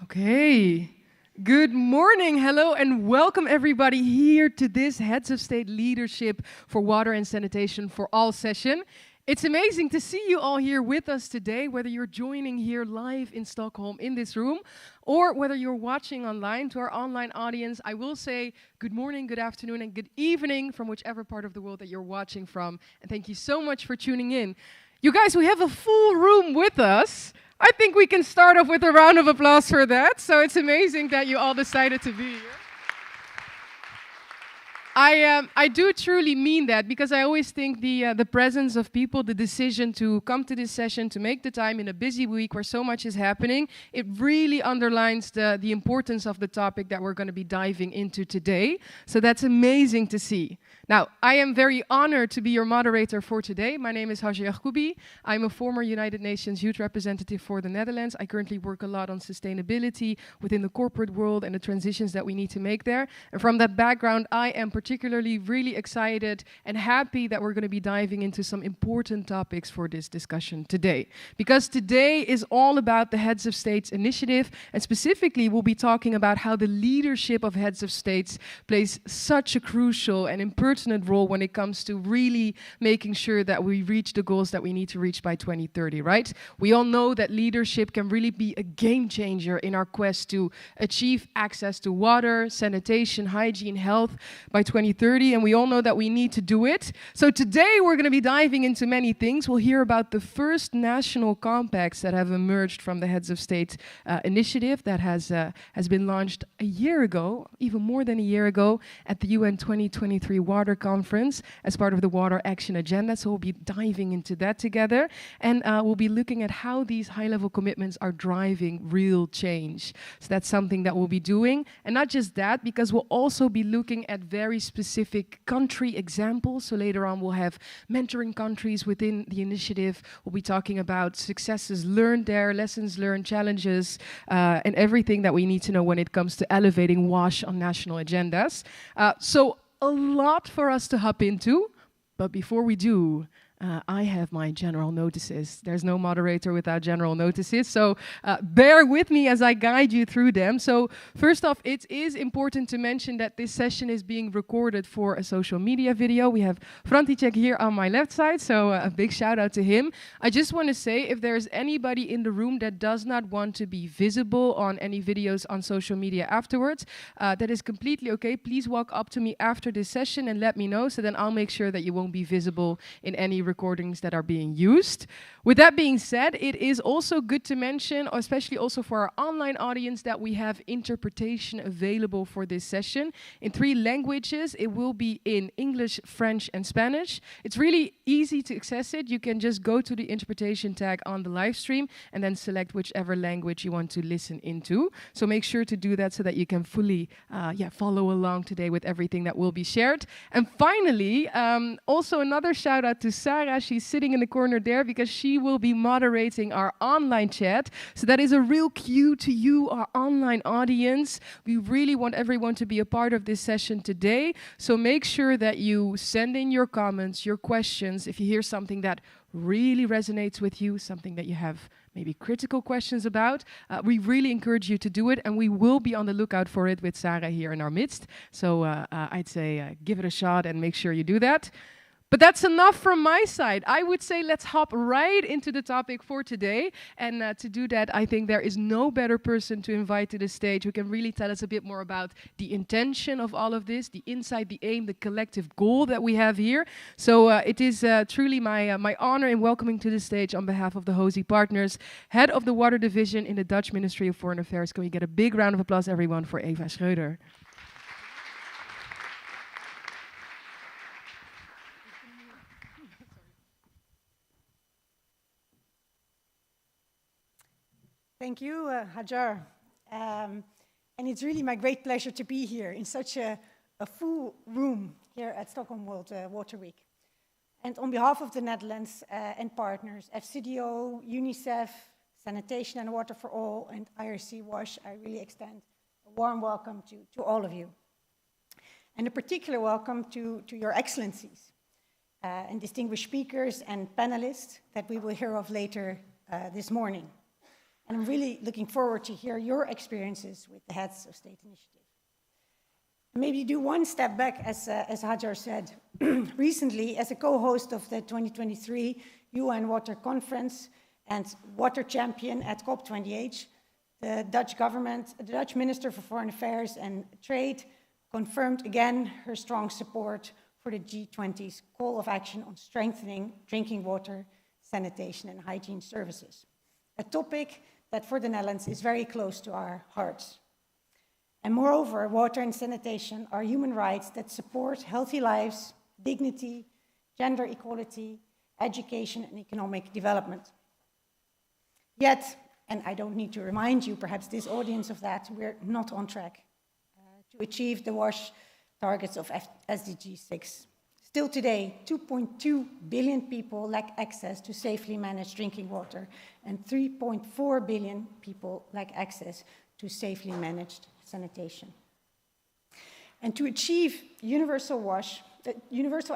Okay. Good morning, hello, and welcome everybody here to this Heads of State Leadership for Water and Sanitation for All session. It's amazing to see you all here with us today, whether you're joining here live in Stockholm in this room, or whether you're watching online. To our online audience, I will say good morning, good afternoon, and good evening from whichever part of the world that you're watching from. And thank you so much for tuning in. You guys, we have a full room with us. I think we can start off with a round of applause for that. So it's amazing that you all decided to be here. I do truly mean that, because I always think the presence of people, the decision to come to this session, to make the time in a busy week where so much is happening, it really underlines the importance of the topic that we're going to be diving into today. So that's amazing to see. Now, I am very honored to be your moderator for today. My name is Hajji Yacoubi. I'm a former United Nations Youth Representative for the Netherlands. I currently work a lot on sustainability within the corporate world and the transitions that we need to make there. And from that background, I am particularly really excited and happy that we're going to be diving into some important topics for this discussion today. Because today is all about the Heads of States initiative, and specifically we'll be talking about how the leadership of Heads of States plays such a crucial and pertinent role when it comes to really making sure that we reach the goals that we need to reach by 2030, right? We all know that leadership can really be a game changer in our quest to achieve access to water, sanitation, hygiene, health by 2030, and we all know that we need to do it. So today we're going to be diving into many things. We'll hear about the first national compacts that have emerged from the Heads of State initiative that has been launched a year ago, even more than a year ago, at the UN 2023 Water Conference as part of the Water Action Agenda. So we'll be diving into that together, and we'll be looking at how these high-level commitments are driving real change. So that's something that we'll be doing. And not just that, because we'll also be looking at very specific country examples. So later on we'll have mentoring countries within the initiative. We'll be talking about successes learned there, lessons learned, challenges, and everything that we need to know when it comes to elevating WASH on national agendas. So a lot for us to hop into, but before we do, I have my general notices. There's no moderator without general notices, so bear with me as I guide you through them. So first off, it is important to mention that this session is being recorded for a social media video. We have František here on my left side, so a big shout out to him. I just want to say, if there's anybody in the room that does not want to be visible on any videos on social media afterwards, that is completely okay. Please walk up to me after this session and let me know, so then I'll make sure that you won't be visible in any recordings that are being used. With that being said, it is also good to mention, especially also for our online audience, that we have interpretation available for this session in 3 languages. It will be in English, French, and Spanish. It's really easy to access it. You can just go to the interpretation tag on the live stream and then select whichever language you want to listen into. So make sure to do that so that you can fully follow along today with everything that will be shared. And finally, also another shout out to Sarah. She's sitting in the corner there because she will be moderating our online chat. So that is a real cue to you, our online audience. We really want everyone to be a part of this session today. So make sure that you send in your comments, your questions. If you hear something that really resonates with you, something that you have maybe critical questions about, we really encourage you to do it, and we will be on the lookout for it with Sarah here in our midst. So I'd say give it a shot and make sure you do that. But that's enough from my side. I would say let's hop right into the topic for today. And to do that, I think there is no better person to invite to the stage who can really tell us a bit more about the intention of all of this, the insight, the aim, the collective goal that we have here. So it is truly my honor in welcoming to the stage, on behalf of the HOSI partners, Head of the Water Division in the Dutch Ministry of Foreign Affairs. Can we get a big round of applause, everyone, for Eva Schreuder? Thank you, Hajar. And it's really my great pleasure to be here in such a full room here at Stockholm World Water Week. And on behalf of the Netherlands and partners, FCDO, UNICEF, Sanitation and Water for All, and IRC WASH, I really extend a warm welcome to all of you. And a particular welcome to your excellencies and distinguished speakers and panelists that we will hear of later this morning. And I'm really looking forward to hear your experiences with the Heads of State Initiative. Maybe do one step back, as Hajar said. Recently, as a co-host of the 2023 UN Water Conference and water champion at COP28, the Dutch government, the Dutch Minister for Foreign Affairs and Trade confirmed again her strong support for the G20's call of action on strengthening drinking water, sanitation and hygiene services, a topic that for the Netherlands is very close to our hearts. And moreover, water and sanitation are human rights that support healthy lives, dignity, gender equality, education, and economic development. Yet, and I don't need to remind you, perhaps this audience of that, we're not on track to achieve the WASH targets of SDG 6. Still today, 2.2 billion people lack access to safely managed drinking water, and 3.4 billion people lack access to safely managed sanitation. And to achieve universal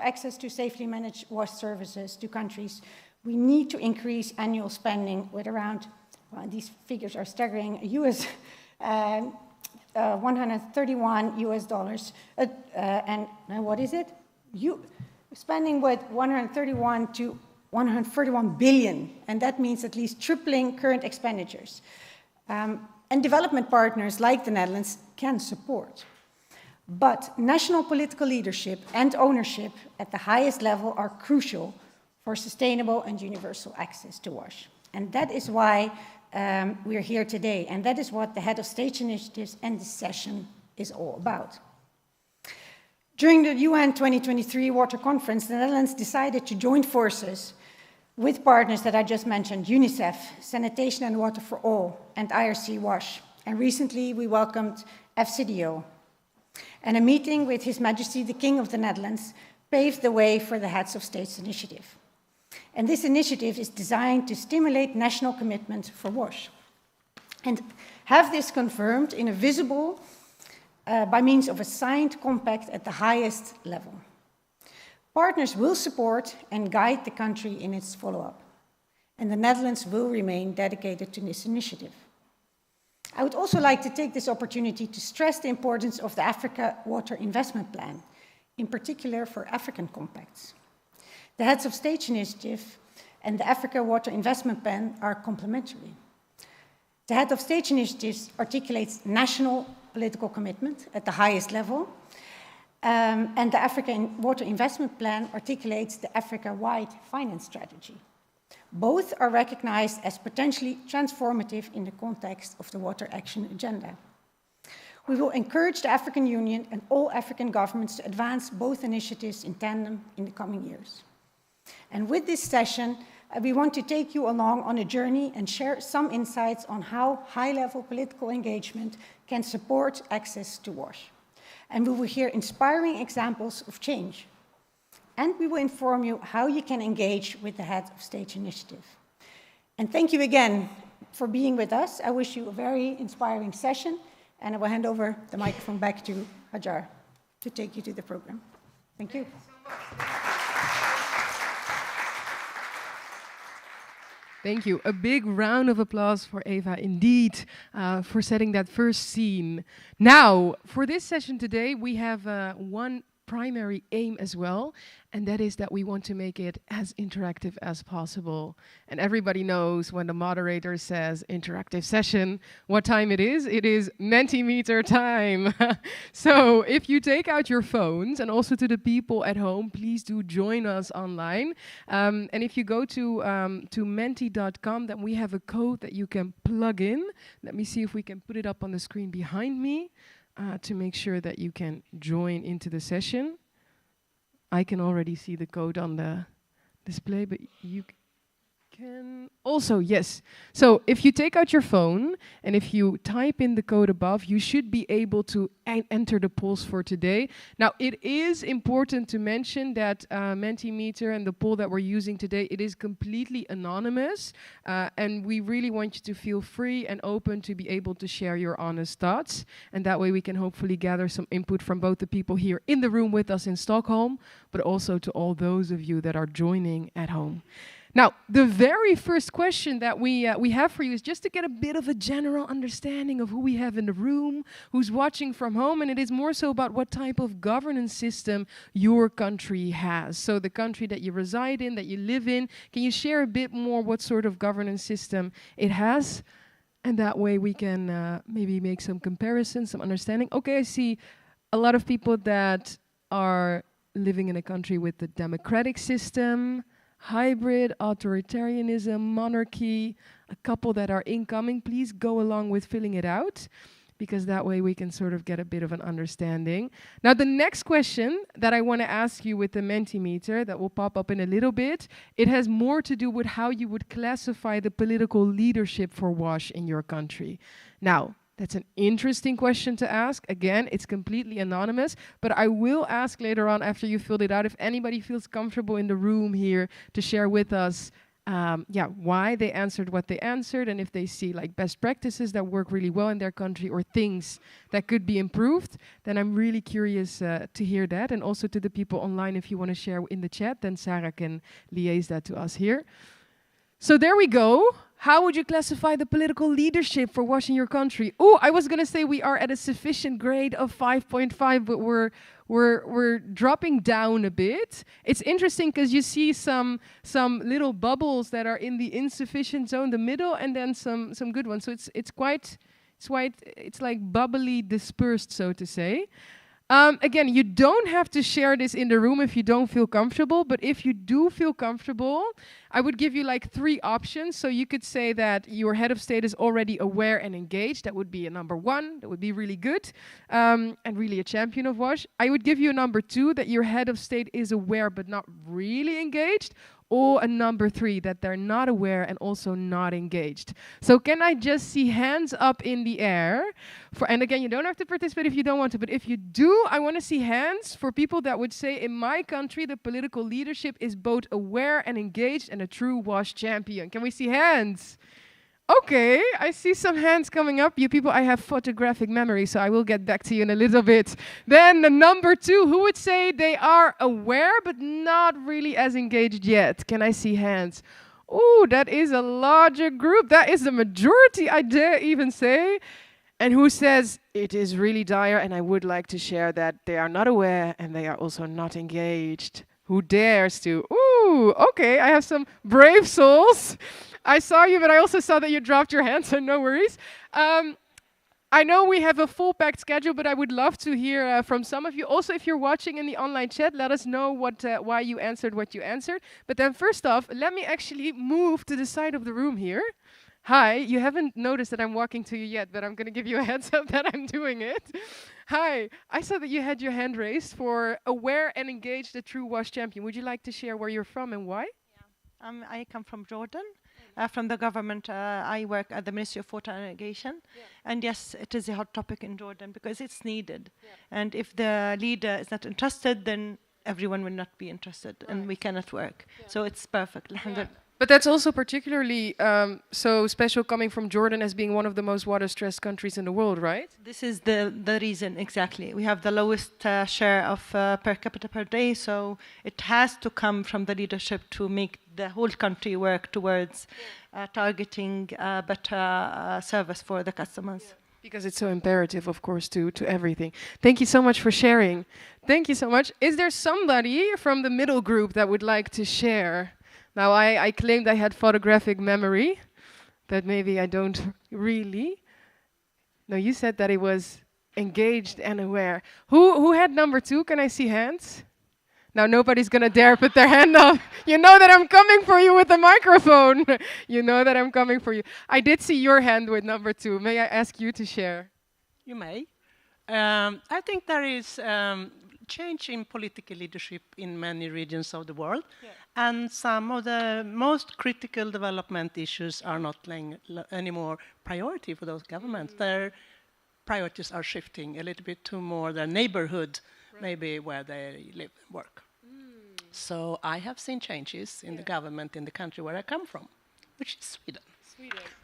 access to safely managed wash services to countries, we need to increase annual spending with around, well, these figures are staggering, 131 US dollars, and what is it? Spending with 131 to 131 billion, and that means at least tripling current expenditures. And development partners like the Netherlands can support. But national political leadership and ownership at the highest level are crucial for sustainable and universal access to WASH. And that is why we're here today, and that is what the Head of State Initiatives and this session is all about. During the UN 2023 Water Conference, the Netherlands decided to join forces with partners that I just mentioned, UNICEF, Sanitation and Water for All, and IRC WASH. And recently we welcomed FCDO. And a meeting with His Majesty the King of the Netherlands paved the way for the Heads of States initiative. And this initiative is designed to stimulate national commitment for WASH and have this confirmed in a visible, by means of a signed compact at the highest level. Partners will support and guide the country in its follow-up, and the Netherlands will remain dedicated to this initiative. I would also like to take this opportunity to stress the importance of the Africa Water Investment Plan, in particular for African compacts. The Heads of State Initiative and the Africa Water Investment Plan are complementary. The Head of State Initiatives articulates national political commitment at the highest level, and the African Water Investment Plan articulates the Africa-wide finance strategy. Both are recognized as potentially transformative in the context of the Water Action Agenda. We will encourage the African Union and all African governments to advance both initiatives in tandem in the coming years. And with this session, we want to take you along on a journey and share some insights on how high-level political engagement can support access to WASH. And we will hear inspiring examples of change. And we will inform you how you can engage with the Head of State Initiative. And thank you again for being with us. I wish you a very inspiring session, and I will hand over the microphone back to Hajar to take you to the program. Thank you. Thank you. A big round of applause for Eva, indeed, for setting that first scene. Now, for this session today, we have one primary aim as well, and that is that we want to make it as interactive as possible. And everybody knows when the moderator says interactive session, what time it is. It is Mentimeter time. So if you take out your phones, and also to the people at home, please do join us online. And if you go to menti.com, then we have a code that you can plug in. Let me see if we can put it up on the screen behind me. To make sure that you can join into the session. I can already see the code on the display, but you can also, yes. So if you take out your phone and if you type in the code above, you should be able to enter the polls for today. Now, it is important to mention that Mentimeter and the poll that we're using today, it is completely anonymous, and we really want you to feel free and open to be able to share your honest thoughts, and that way we can hopefully gather some input from both the people here in the room with us in Stockholm, but also to all those of you that are joining at home. Now, the very first question that we have for you is just to get a bit of a general understanding of who we have in the room, who's watching from home, and it is more so about what type of governance system your country has. So the country that you reside in, that you live in, can you share a bit more what sort of governance system it has? And that way we can maybe make some comparisons, some understanding. Okay, I see a lot of people that are living in a country with the democratic system, hybrid, authoritarianism, monarchy, a couple that are incoming. Please go along with filling it out, because that way we can sort of get a bit of an understanding. Now, the next question that I want to ask you with the Mentimeter, that will pop up in a little bit, it has more to do with how you would classify the political leadership for WASH in your country. Now, that's an interesting question to ask. Again, it's completely anonymous, but I will ask later on, after you filled it out, if anybody feels comfortable in the room here to share with us why they answered what they answered, and if they see like best practices that work really well in their country or things that could be improved, then I'm really curious to hear that. And also to the people online, if you want to share in the chat, then Sarah can liaise that to us here. So there we go. How would you classify the political leadership for WASH in your country? Oh, I was going to say we are at a sufficient grade of 5.5, but we're dropping down a bit. It's interesting because you see some little bubbles that are in the insufficient zone, the middle, and then some good ones. So it's like bubbly dispersed, so to say. Again, you don't have to share this in the room if you don't feel comfortable, but if you do feel comfortable, I would give you like 3 options. So you could say that your head of state is already aware and engaged. That would be a number 1. That would be really good and really a champion of WASH. I would give you a number 2, that your head of state is aware but not really engaged. Or a number 3, that they're not aware and also not engaged. So can I just see hands up in the air? And again, you don't have to participate if you don't want to, but if you do, I want to see hands for people that would say, in my country, the political leadership is both aware and engaged and a true WASH champion. Can we see hands? Okay, I see some hands coming up. You people, I have photographic memory, so I will get back to you in a little bit. Then the number 2, who would say they are aware but not really as engaged yet? Can I see hands? Oh, that is a larger group. That is the majority, I dare even say. And who says it is really dire and I would like to share that they are not aware and they are also not engaged? Who dares to? Ooh, okay, I have some brave souls. I saw you, but I also saw that you dropped your hand, so no worries. I know we have a full-packed schedule, but I would love to hear from some of you. Also, if you're watching in the online chat, let us know why you answered what you answered. But then first off, let me actually move to the side of the room here. Hi, you haven't noticed that I'm walking to you yet, but I'm going to give you a heads up that I'm doing it. Hi, I saw that you had your hand raised for aware and engaged, the true WASH champion. Would you like to share where you're from and why? Yeah. I come from Jordan. From the government, I work at the Ministry of Water and Irrigation. Yeah. And yes, it is a hot topic in Jordan because it's needed. Yeah. And if the leader is not interested, then everyone will not be interested, right, and we cannot work. Yeah. So it's perfect. Yeah. But that's also particularly so special coming from Jordan as being one of the most water-stressed countries in the world, right? This is the reason, exactly. We have the lowest share of per capita per day, so it has to come from the leadership to make the whole country work towards targeting better service for the customers. Yeah. Because it's so imperative, of course, to everything. Thank you so much for sharing. Thank you so much. Is there somebody from the middle group that would like to share? Now, I claimed I had photographic memory, but maybe I don't really. No, you said that it was engaged and aware. Who had number 2? Can I see hands? Now, nobody's going to dare put their hand up. You know that I'm coming for you with the microphone. You know that I'm coming for you. I did see your hand with number 2. May I ask you to share? You may. I think there is change in political leadership in many regions of the world, yeah, and some of the most critical development issues are not anymore priority for those governments. Their priorities are shifting a little bit to more the neighborhood, right, maybe where they live and work. So I have seen changes in the government in the country where I come from, which is Sweden.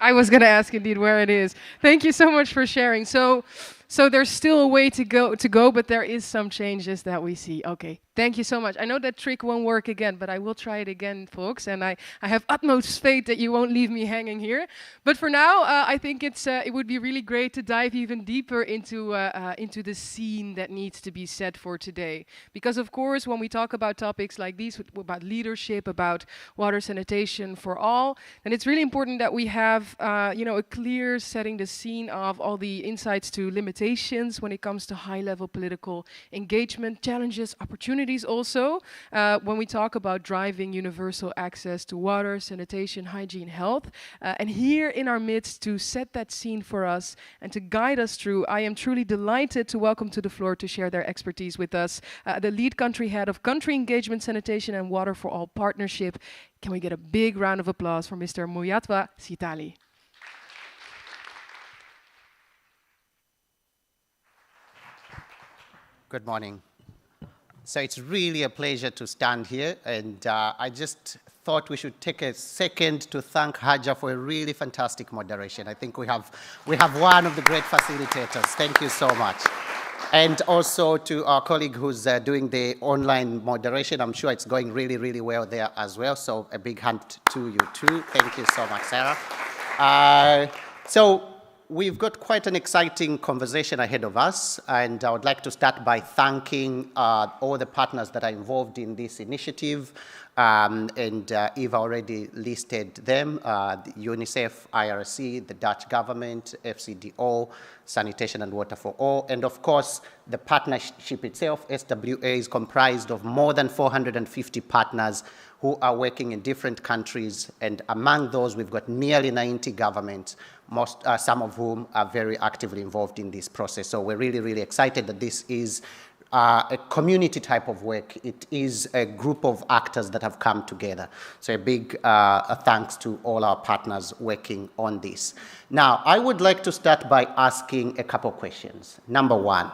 I was going to ask indeed where it is. Thank you so much for sharing. So there's still a way to go, but there is some changes that we see. Okay, Thank you so much. I know that trick won't work again, but I will try it again, folks. And I have utmost faith that you won't leave me hanging here. But for now, I think it would be really great to dive even deeper into the scene that needs to be set for today. Because, of course, when we talk about topics like these, about leadership, about water sanitation for all, then it's really important that we have a clear setting the scene of all the insights to limitations when it comes to high-level political engagement, challenges, opportunities also, when we talk about driving universal access to water, sanitation, hygiene, health. And here in our midst to set that scene for us and to guide us through, I am truly delighted to welcome to the floor to share their expertise with us, the lead country head of Country Engagement, Sanitation and Water for All Partnership. Can we get a big round of applause for Mr. Muyatwa Sitali? Good morning. So it's really a pleasure to stand here, and I just thought we should take a second to thank Haja for a really fantastic moderation. I think we have one of the great facilitators. Thank you so much. And also to our colleague who's doing the online moderation. I'm sure it's going really, really well there as well. So a big hand to you too. Thank you so much, Sarah. So we've got quite an exciting conversation ahead of us, and I would like to start by thanking all the partners that are involved in this initiative, and Eva already listed them, UNICEF, IRC, the Dutch government, FCDO, Sanitation and Water for All, and of course, the partnership itself, SWA, is comprised of more than 450 partners who are working in different countries, and among those, we've got nearly 90 governments, some of whom are very actively involved in this process. So we're really, really excited that this is a community type of work. It is a group of actors that have come together. So a big thanks to all our partners working on this. Now, I would like to start by asking a couple questions. Number one,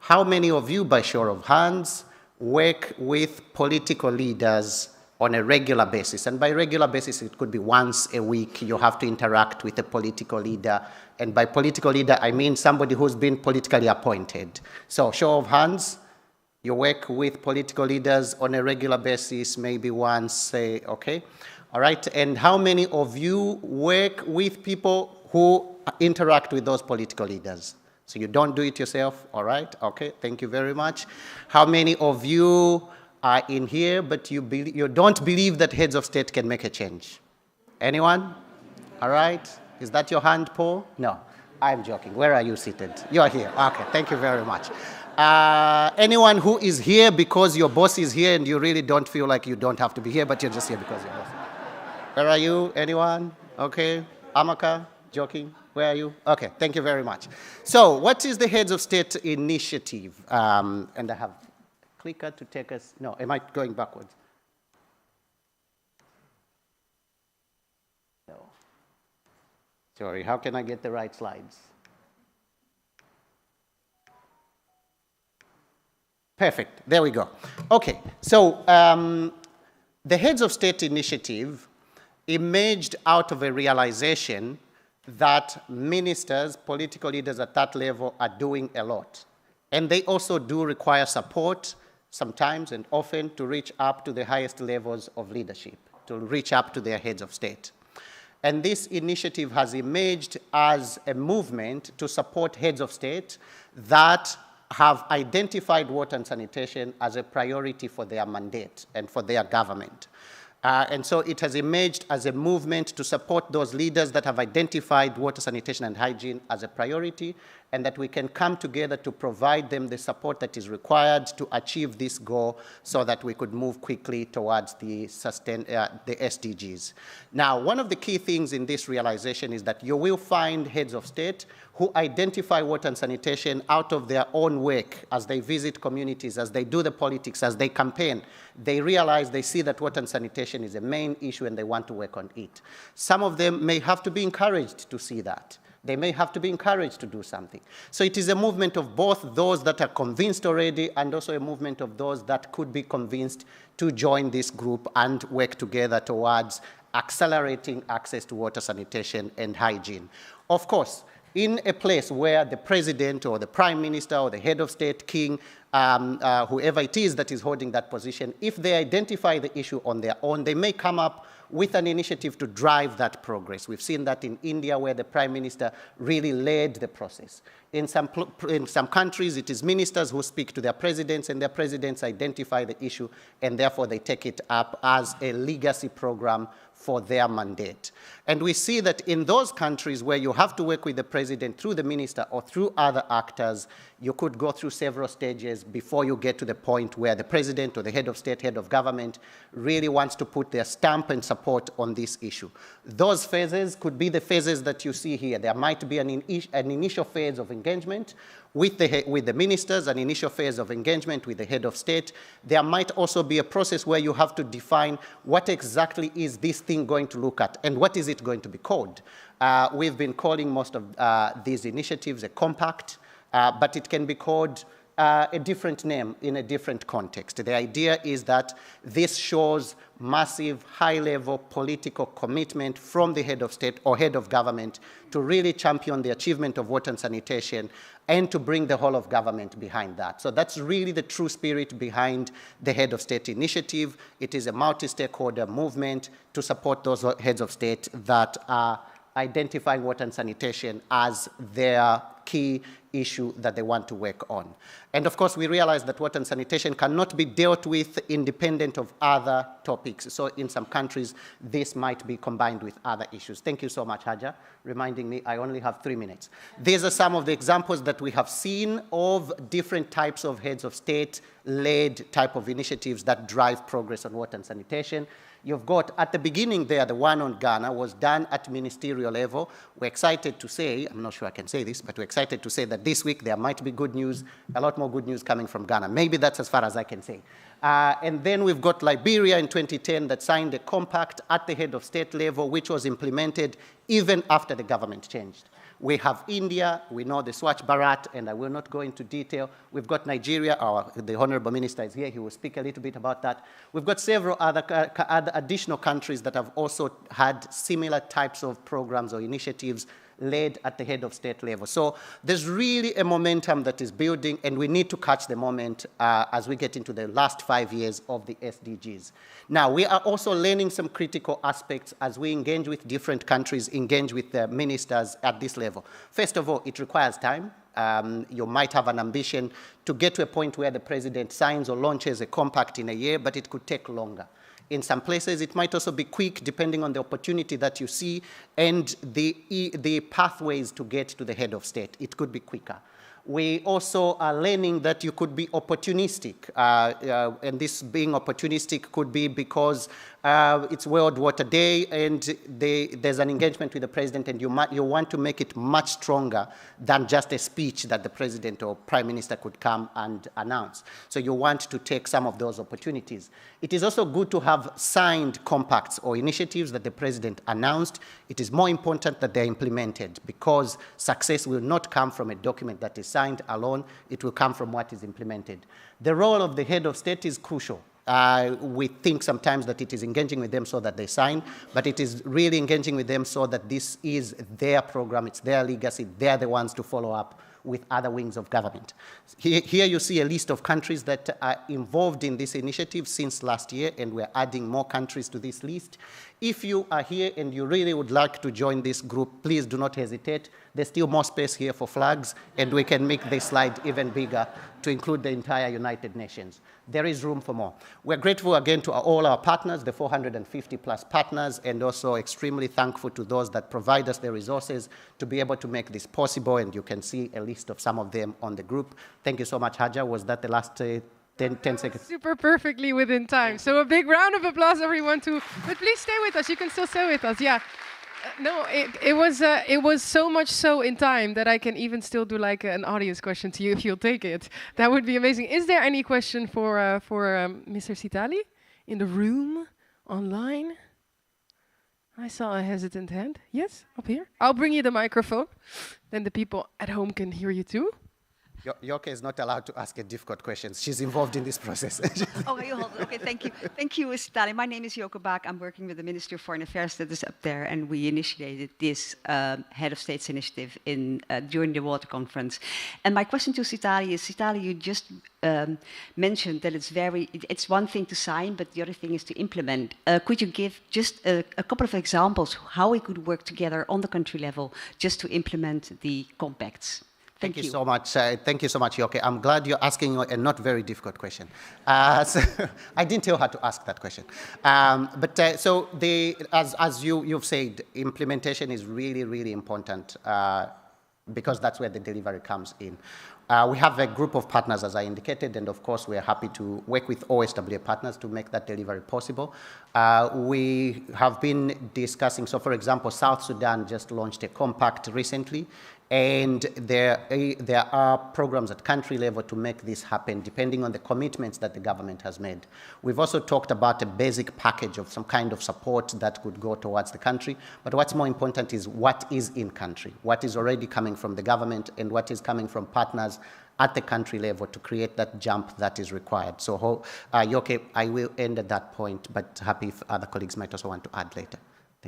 how many of you, by show of hands, work with political leaders on a regular basis? And by regular basis, it could be once a week. You have to interact with a political leader. And by political leader, I mean somebody who's been politically appointed. So show of hands, you work with political leaders on a regular basis, maybe once, okay. All right, and how many of you work with people who interact with those political leaders? So you don't do it yourself, all right, okay, thank you very much. How many of you are in here, but you don't believe that heads of state can make a change? Anyone? All right. Is that your hand, Paul? No, I'm joking. Where are you seated? You are here. Okay, thank you very much. Anyone who is here because your boss is here and you really don't feel like you don't have to be here, but you're just here because your boss is here? Where are you? Anyone? Okay. Amaka? Joking? Where are you? Okay, thank you very much. So what is the Heads of State initiative? And I have clicker to take us. No, am I going backwards? No. Sorry, how can I get the right slides? Perfect, there we go. Okay, so the Heads of State initiative emerged out of a realization that ministers, political leaders at that level are doing a lot. And they also do require support sometimes and often to reach up to the highest levels of leadership, to reach up to their heads of state. And this initiative has emerged as a movement to support heads of state that have identified water and sanitation as a priority for their mandate and for their government. And so it has emerged as a movement to support those leaders that have identified water, sanitation, and hygiene as a priority, and that we can come together to provide them the support that is required to achieve this goal so that we could move quickly towards the SDGs. Now, one of the key things in this realization is that you will find heads of state who identify water and sanitation out of their own work as they visit communities, as they do the politics, as they campaign. They realize, they see that water and sanitation is a main issue and they want to work on it. Some of them may have to be encouraged to see that. They may have to be encouraged to do something. So it is a movement of both those that are convinced already and also a movement of those that could be convinced to join this group and work together towards accelerating access to water, sanitation, and hygiene. Of course, in a place where the president or the prime minister or the head of state, king, whoever it is that is holding that position, if they identify the issue on their own, they may come up with an initiative to drive that progress. We've seen that in India, where the Prime Minister really led the process. In some countries, it is ministers who speak to their presidents, and their presidents identify the issue, and therefore they take it up as a legacy program for their mandate. And we see that in those countries where you have to work with the president through the minister or through other actors, you could go through several stages before you get to the point where the president or the head of state, head of government really wants to put their stamp and support on this issue. Those phases could be the phases that you see here. There might be an initial phase of engagement with the ministers, an initial phase of engagement with the head of state. There might also be a process where you have to define what exactly is this thing going to look at and what is it going to be called. We've been calling most of these initiatives a compact, but it can be called a different name in a different context. The idea is that this shows massive, high-level political commitment from the head of state or head of government to really champion the achievement of water and sanitation and to bring the whole of government behind that. So that's really the true spirit behind the head of state initiative. It is a multi-stakeholder movement to support those heads of state that are identifying water and sanitation as their key issue that they want to work on. And of course, we realize that water and sanitation cannot be dealt with independent of other topics. So in some countries, this might be combined with other issues. Thank you so much, Haja, reminding me I only have 3 minutes. These are some of the examples that we have seen of different types of heads of state-led type of initiatives that drive progress on water and sanitation. You've got, at the beginning there, the one on Ghana was done at ministerial level. We're excited to say, I'm not sure I can say this, but we're excited to say that this week there might be good news, a lot more good news coming from Ghana. Maybe that's as far as I can say. And then we've got Liberia in 2010 that signed a compact at the head of state level, which was implemented even after the government changed. We have India, we know the Swachh Bharat, and I will not go into detail. We've got Nigeria, the Honorable Minister is here, he will speak a little bit about that. We've got several other additional countries that have also had similar types of programs or initiatives led at the head of state level. So there's really a momentum that is building, and we need to catch the moment as we get into the last 5 years of the SDGs. Now, we are also learning some critical aspects as we engage with different countries, engage with the ministers at this level. First of all, it requires time. You might have an ambition to get to a point where the president signs or launches a compact in a year, but it could take longer. In some places, it might also be quick, depending on the opportunity that you see and the pathways to get to the head of state. It could be quicker. We also are learning that you could be opportunistic, and this being opportunistic could be because it's World Water Day and there's an engagement with the president, and you want to make it much stronger than just a speech that the president or prime minister could come and announce. So you want to take some of those opportunities. It is also good to have signed compacts or initiatives that the president announced. It is more important that they're implemented, because success will not come from a document that is signed alone. It will come from what is implemented. The role of the head of state is crucial. We think sometimes that it is engaging with them so that they sign, but it is really engaging with them so that this is their program, it's their legacy, they're the ones to follow up with other wings of government. Here you see a list of countries that are involved in this initiative since last year, and we're adding more countries to this list. If you are here and you really would like to join this group, please do not hesitate. There's still more space here for flags, and we can make this slide even bigger to include the entire United Nations. There is room for more. We're grateful again to all our partners, the 450 plus partners, and also extremely thankful to those that provide us the resources to be able to make this possible, and you can see a list of some of them on the group. Thank you so much, Haja. Was that the last 10 seconds? Super perfectly within time. So a big round of applause, everyone, too. But please stay with us. You can still stay with us. Yeah. No, it was so much so in time that I can even still do like an audience question to you if you'll take it. That would be amazing. Is there any question for Mr. Sitali in the room, online? I saw a hesitant hand. Yes, up here. I'll bring you the microphone. Then the people at home can hear you too. Yoke is not allowed to ask a difficult questions. She's involved in this process. Oh, you hold it. Okay, thank you. Thank you, Sitali. My name is Yoke Bak. I'm working with the Ministry of Foreign Affairs that is up there, and we initiated this Head of States initiative during the water conference. And my question to Sitali is, Sitali, you just mentioned that it's one thing to sign, but the other thing is to implement. Could you give just a couple of examples how we could work together on the country level just to implement the compacts? Thank you so much. Thank you so much, Yoke. I'm glad you're asking a not very difficult question. So I didn't tell her to ask that question. As you've said, implementation is really, really important because that's where the delivery comes in. We have a group of partners, as I indicated, and of course, we're happy to work with OSWA partners to make that delivery possible. We have been discussing, so for example, South Sudan just launched a compact recently, and there are programs at country level to make this happen, depending on the commitments that the government has made. We've also talked about a basic package of some kind of support that could go towards the country, but what's more important is what is in country, what is already coming from the government, and what is coming from partners at the country level to create that jump that is required. So, Yoke, I will end at that point, but happy if other colleagues might also want to add later.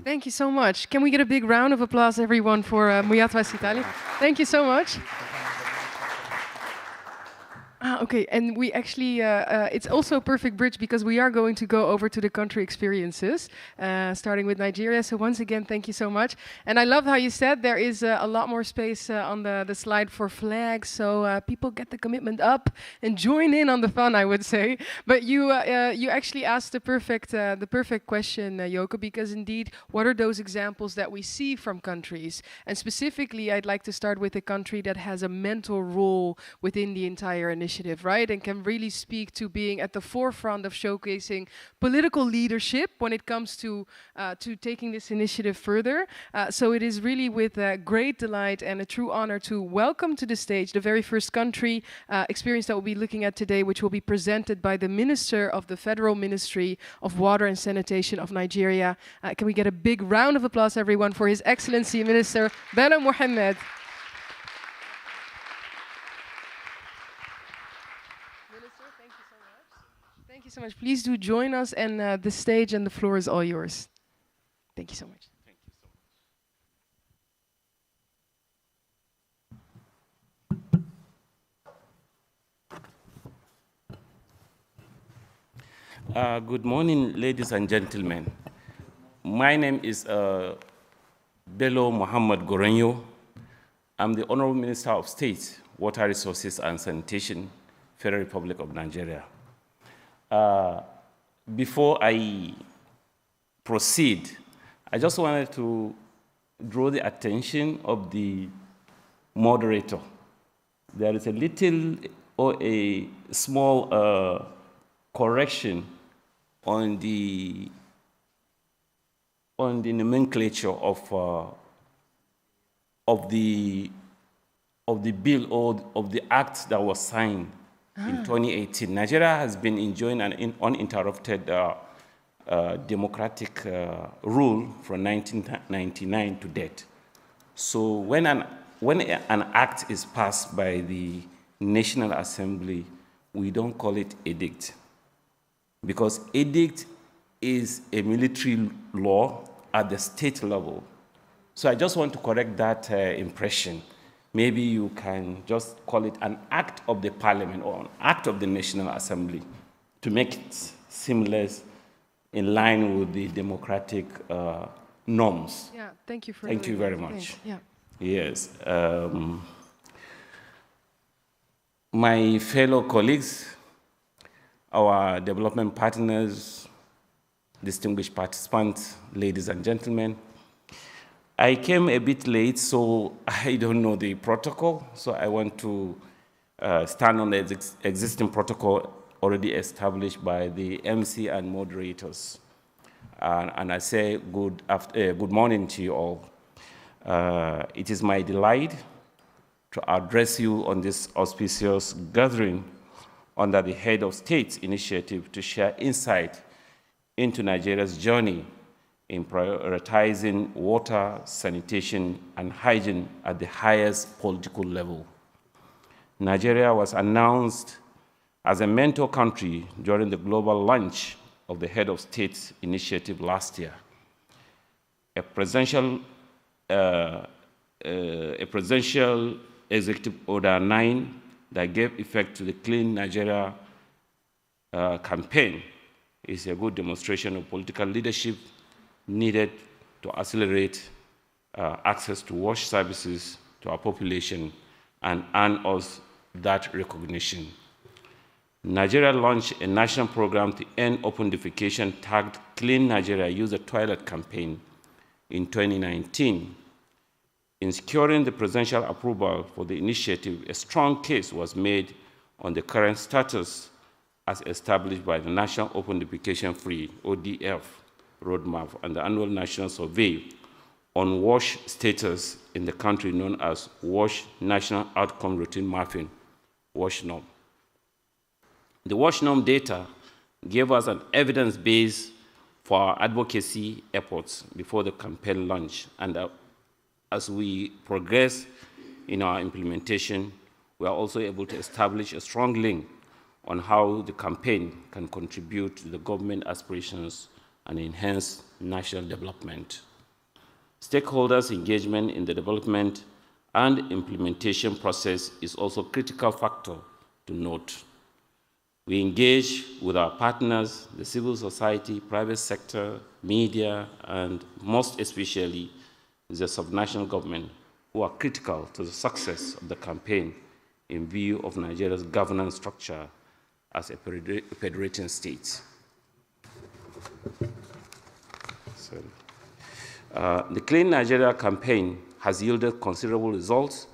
Thank you so much. Can we get a big round of applause, everyone, for Muyatwa Sitali? Thank you so much. Okay, and we actually, it's also a perfect bridge because we are going to go over to the country experiences, starting with Nigeria. So once again, thank you so much. And I love how you said there is a lot more space on the slide for flags, so people get the commitment up and join in on the fun, I would say. But you actually asked the perfect question, Yoke, because indeed, what are those examples that we see from countries? And specifically, I'd like to start with a country that has a mentor role within the entire initiative, right? And can really speak to being at the forefront of showcasing political leadership when it comes to taking this initiative further. So it is really with great delight and a true honor to welcome to the stage the very first country experience that we'll be looking at today, which will be presented by the Minister of the Federal Ministry of Water and Sanitation of Nigeria. Can we get a big round of applause, everyone, for His Excellency Minister Bello Mohammed. Thank you so much. Please do join us, and the stage and the floor is all yours. Thank you so much. Thank you so much. Good morning, ladies and gentlemen. My name is Bello Mohammed Gorenyo. I'm the Honorable Minister of State, Water Resources and Sanitation, Federal Republic of Nigeria. Before I proceed, I just wanted to draw the attention of the moderator. There is a little or a small correction on the nomenclature of the bill or of the act that was signed in 2018. Nigeria has been enjoying an uninterrupted democratic rule from 1999 to date. So when an act is passed by the National Assembly, we don't call it edict, because edict is a military law at the state level. So I just want to correct that impression. Maybe you can just call it an act of the parliament or an act of the National Assembly to make it seamless in line with the democratic norms. Yeah, thank you for Thank you very much. Yeah. Yes. My fellow colleagues, our development partners, distinguished participants, ladies and gentlemen, I came a bit late, so I don't know the protocol, so I want to stand on the existing protocol already established by the MC and moderators. And I say good morning to you all. It is my delight to address you on this auspicious gathering under the Head of State's initiative to share insight into Nigeria's journey in prioritizing water, sanitation, and hygiene at the highest political level. Nigeria was announced as a mentor country during the global launch of the Head of State initiative last year. A presidential Executive Order 9 that gave effect to the Clean Nigeria campaign is a good demonstration of political leadership needed to accelerate access to wash services to our population and earn us that recognition. Nigeria launched a national program to end open defecation tagged Clean Nigeria Use the Toilet campaign in 2019. In securing the presidential approval for the initiative, a strong case was made on the current status as established by the National Open Defecation Free, ODF, roadmap and the annual national survey on WASH status in the country known as WASH National Outcome Routine Mapping, WASH norm. The WASH norm data gave us an evidence base for our advocacy efforts before the campaign launch, and as we progress in our implementation, we are also able to establish a strong link on how the campaign can contribute to the government aspirations and enhance national development. Stakeholders' engagement in the development and implementation process is also a critical factor to note. We engage with our partners, the civil society, private sector, media, and most especially the subnational government, who are critical to the success of the campaign in view of Nigeria's governance structure as a federating state. The Clean Nigeria campaign has yielded considerable results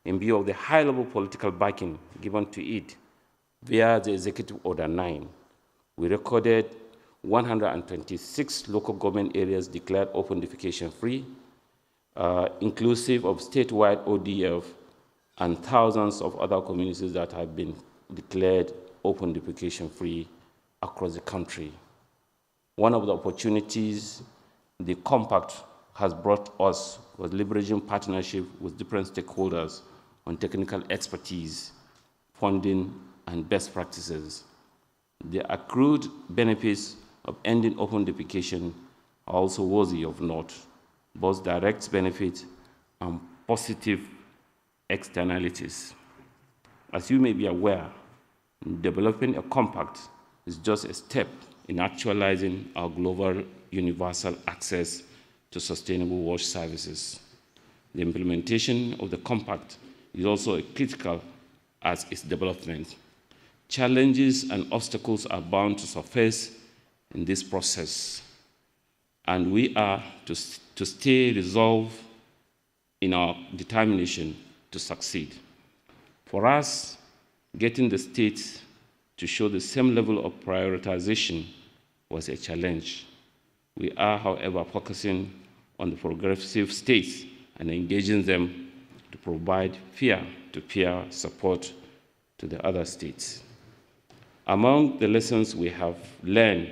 in view of the high-level political backing given to it via the Executive Order 9. We recorded 126 local government areas declared open defecation free, inclusive of statewide ODF and thousands of other communities that have been declared open defecation free across the country. One of the opportunities the compact has brought us was leveraging partnership with different stakeholders on technical expertise, funding, and best practices. The accrued benefits of ending open defecation are also worthy of note, both direct benefits and positive externalities. As you may be aware, developing a compact is just a step in actualizing our global universal access to sustainable wash services. The implementation of the compact is also critical as its development. Challenges and obstacles are bound to surface in this process, and we are to stay resolved in our determination to succeed. For us, getting the states to show the same level of prioritization was a challenge. We are, however, focusing on the progressive states and engaging them to provide peer-to-peer support to the other states. Among the lessons we have learned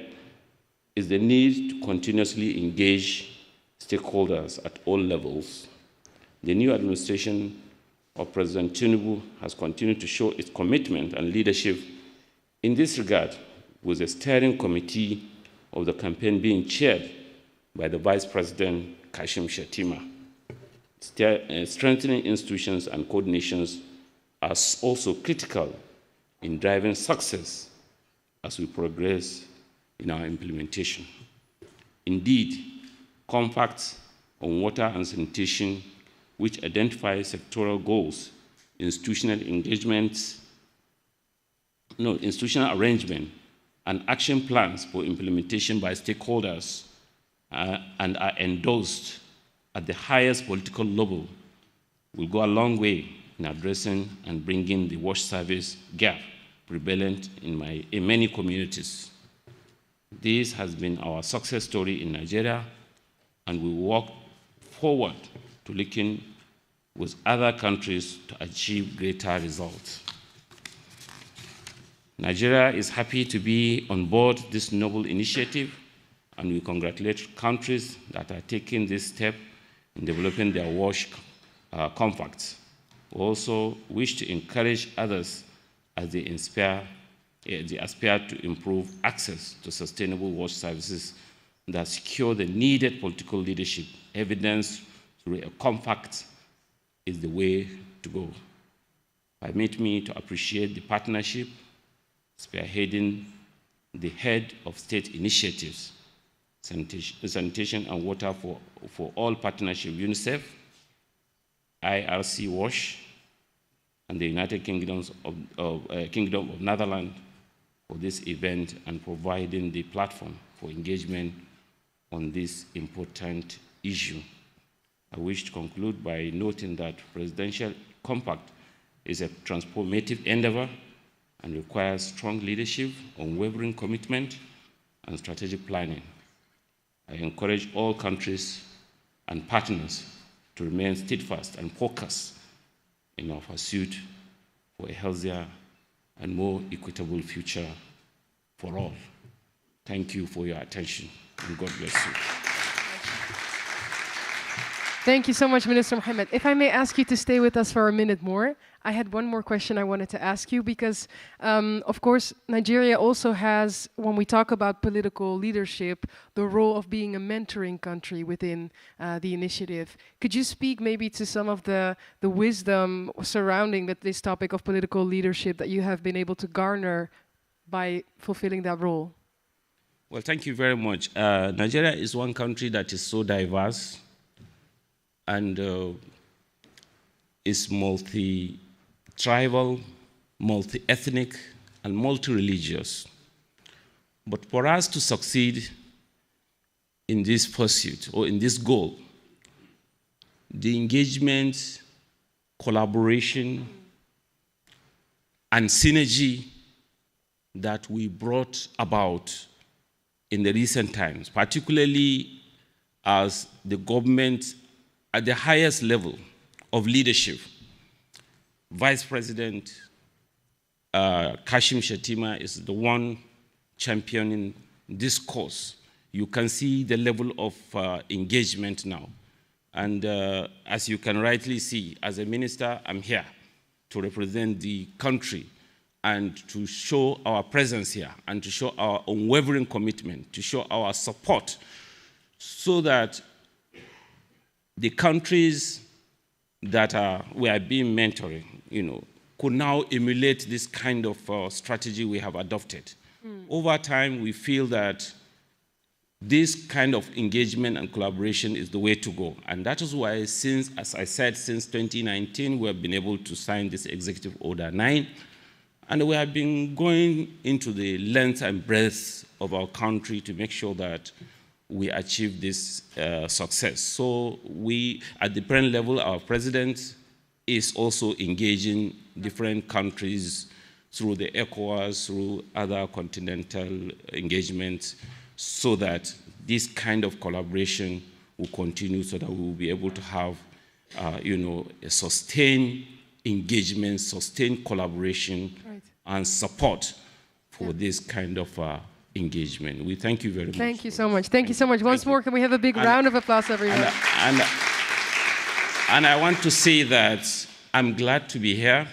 is the need to continuously engage stakeholders at all levels. The new administration of President Tinubu has continued to show its commitment and leadership in this regard, with the steering committee of the campaign being chaired by the Vice President Kashim Shettima. Strengthening institutions and coordinations are also critical in driving success as we progress in our implementation. Indeed, compacts on water and sanitation, which identify sectoral goals, institutional arrangement, and action plans for implementation by stakeholders and are endorsed at the highest political level, will go a long way in addressing and bringing the wash service gap prevalent in many communities. This has been our success story in Nigeria, and we work forward to linking with other countries to achieve greater results. Nigeria is happy to be on board this noble initiative, and we congratulate countries that are taking this step in developing their WASH compacts. We also wish to encourage others as they aspire to improve access to sustainable water services that secure the needed political leadership. Evidence through a compact is the way to go. Permit me to appreciate the partnership spearheading the head of state initiatives, sanitation and water for all partnership, UNICEF, IRC WASH, and the United Kingdom of Netherlands for this event and providing the platform for engagement on this important issue. I wish to conclude by noting that Presidential Compact is a transformative endeavor and requires strong leadership, unwavering commitment, and strategic planning. I encourage all countries and partners to remain steadfast and focused in our pursuit for a healthier and more equitable future for all. Thank you for your attention, and God bless you. Thank you so much, Minister Mohammed. If I may ask you to stay with us for a minute more, I had one more question I wanted to ask you because, of course, Nigeria also has, when we talk about political leadership, the role of being a mentoring country within the initiative. Could you speak maybe to some of the wisdom surrounding this topic of political leadership that you have been able to garner by fulfilling that role? Well, thank you very much. Nigeria is one country that is so diverse and is multi-tribal, multi-ethnic, and multi-religious. But for us to succeed in this pursuit or in this goal, the engagement, collaboration, and synergy that we brought about in the recent times, particularly as the government at the highest level of leadership, Vice President Kashim Shettima is the one championing this cause. You can see the level of engagement now. And as you can rightly see, as a minister, I'm here to represent the country and to show our presence here and to show our unwavering commitment, to show our support so that the countries that we are being mentoring, could now emulate this kind of strategy we have adopted. Over time, we feel that this kind of engagement and collaboration is the way to go. And that is why, as I said, since 2019, we have been able to sign this Executive Order 9. And we have been going into the length and breadth of our country to make sure that we achieve this success. So we, at the parent level, our president is also engaging different countries through the ECOWAS, through other continental engagements, so that this kind of collaboration will continue so that we will be able to have, a sustained engagement, sustained collaboration, right, and support for this kind of engagement. We thank you very much. Thank you so much. Thank you so much. Once more, can we have a big round of applause, everyone? And I want to say that I'm glad to be here.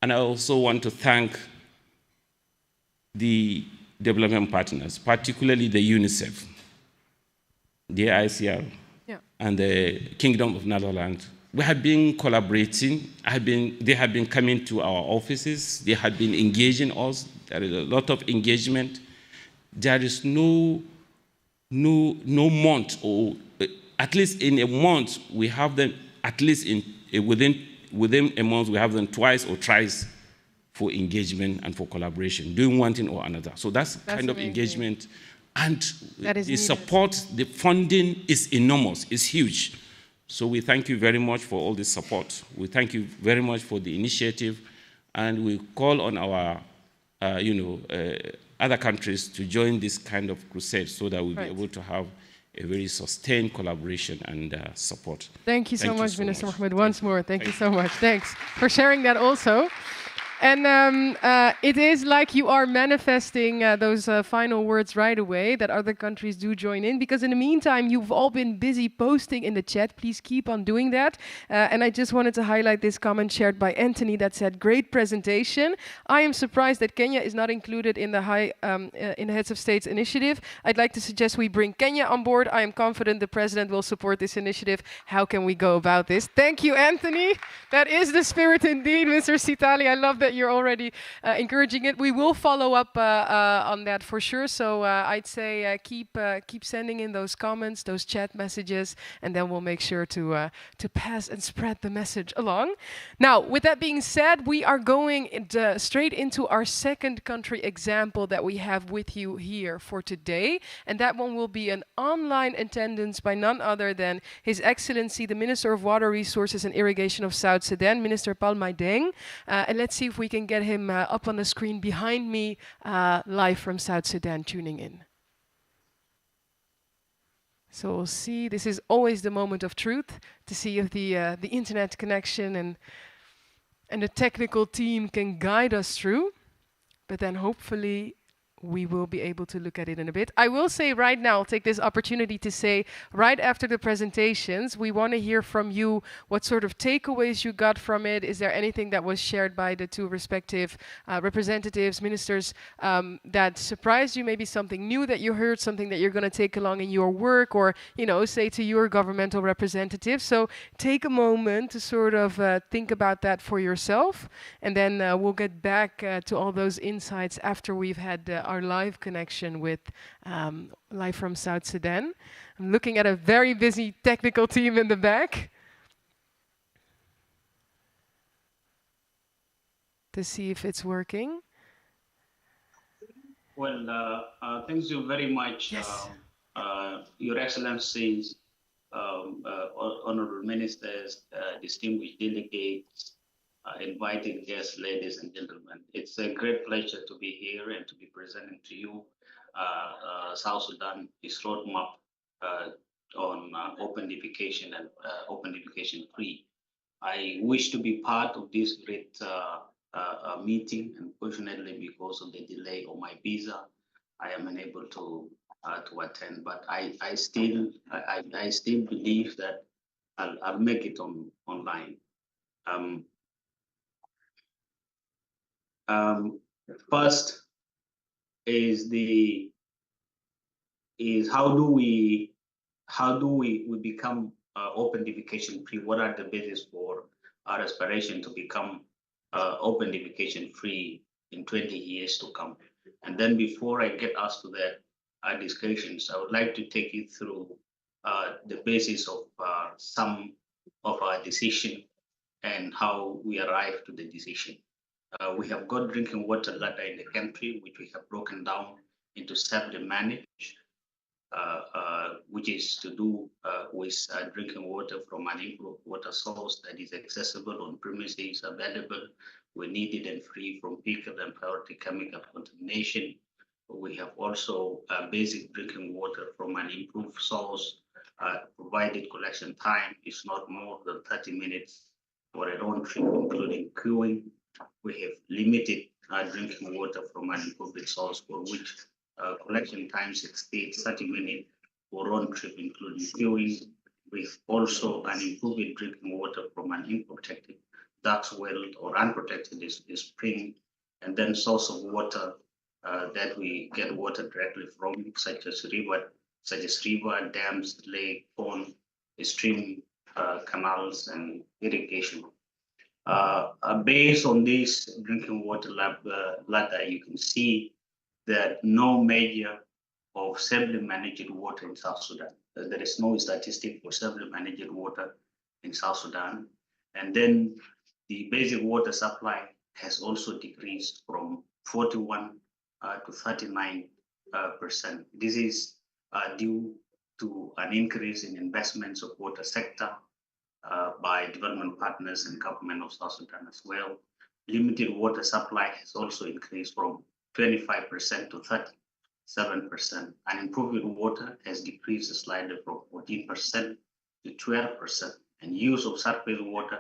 And I also want to thank the development partners, particularly the UNICEF, the ICR, and the Kingdom of Netherlands. We have been collaborating. They have been coming to our offices. They have been engaging us. There is a lot of engagement. There is no month, or at least in a month, we have them, at least within a month, we have them twice or thrice for engagement and for collaboration, doing one thing or another. So that's kind of engagement. And the support, the funding is enormous, it's huge. So we thank you very much for all this support. We thank you very much for the initiative. And we call on our, other countries to join this kind of crusade so that we'll be able to have a very sustained collaboration and support. Thank you so much, Minister Mohammed. Once more, thank you so much. Thanks for sharing that also. And it is like you are manifesting those final words right away, that other countries do join in. Because in the meantime, you've all been busy posting in the chat. Please keep on doing that. And I just wanted to highlight this comment shared by Anthony that said, "Great presentation. I am surprised that Kenya is not included in the in the Heads of States initiative. I'd like to suggest we bring Kenya on board. I am confident the president will support this initiative. How can we go about this?" Thank you, Anthony. That is the spirit indeed, Mr. Sitali. I love that you're already encouraging it. We will follow up on that for sure. So I'd say keep sending in those comments, those chat messages, and then we'll make sure to pass and spread the message along. Now, with that being said, we are going straight into our second country example that we have with you here for today, and that one will be an online attendance by none other than His Excellency, the Minister of Water Resources and Irrigation of South Sudan, Minister Palmaideng. And let's see if we can get him up on the screen behind me, live from South Sudan, tuning in. So we'll see. This is always the moment of truth, to see if the internet connection and the technical team can guide us through. But then hopefully we will be able to look at it in a bit. I will say right now, I'll take this opportunity to say, right after the presentations, we want to hear from you what sort of takeaways you got from it. Is there anything that was shared by the two respective representatives, ministers, that surprised you? Maybe something new that you heard, something that you're going to take along in your work, or, you know, say to your governmental representative. So take a moment to sort of think about that for yourself, and then we'll get back to all those insights after we've had our live connection with live from South Sudan. I'm looking at a very busy technical team in the back to see if it's working. Well, thank you very much, Yes. Your Excellencies, honorable ministers, distinguished delegates, invited guests, ladies and gentlemen. It's a great pleasure to be here and to be presenting to you South Sudan, its roadmap on open defecation and open defecation free. I wish to be part of this great meeting, and fortunately, because of the delay of my visa, I am unable to attend. But I still believe that I'll make it online. First is how do we become open defecation free? What are the basis for our aspiration to become open defecation free in 20 years to come? And then before I get us to that discussions, I would like to take you through the basis of some of our decision and how we arrived to the decision. We have got drinking water ladder in the country, which we have broken down into self-managed, which is to do with drinking water from an improved water source that is accessible on premises, available when needed, and free from fecal and priority chemical contamination. We have also basic drinking water from an improved source, provided collection time is not more than 30 minutes for a round trip, including queuing. We have limited drinking water from an improved source for which collection times exceed 30 minutes for round trip, including queuing. With also an improved drinking water from an unprotected duct well or unprotected spring, and then source of water that we get water directly from, such as river, dams, lake, pond, stream, canals, and irrigation. Based on this drinking water ladder, you can see that no measure of self-managed water in South Sudan. There is no statistic for self-managed water in South Sudan. And then the basic water supply has also decreased from 41 to 39%. This is due to an increase in investments of water sector by development partners and government of South Sudan as well. Limited water supply has also increased from 25% to 37%. And improved water has decreased slightly from 14% to 12%. And use of surface water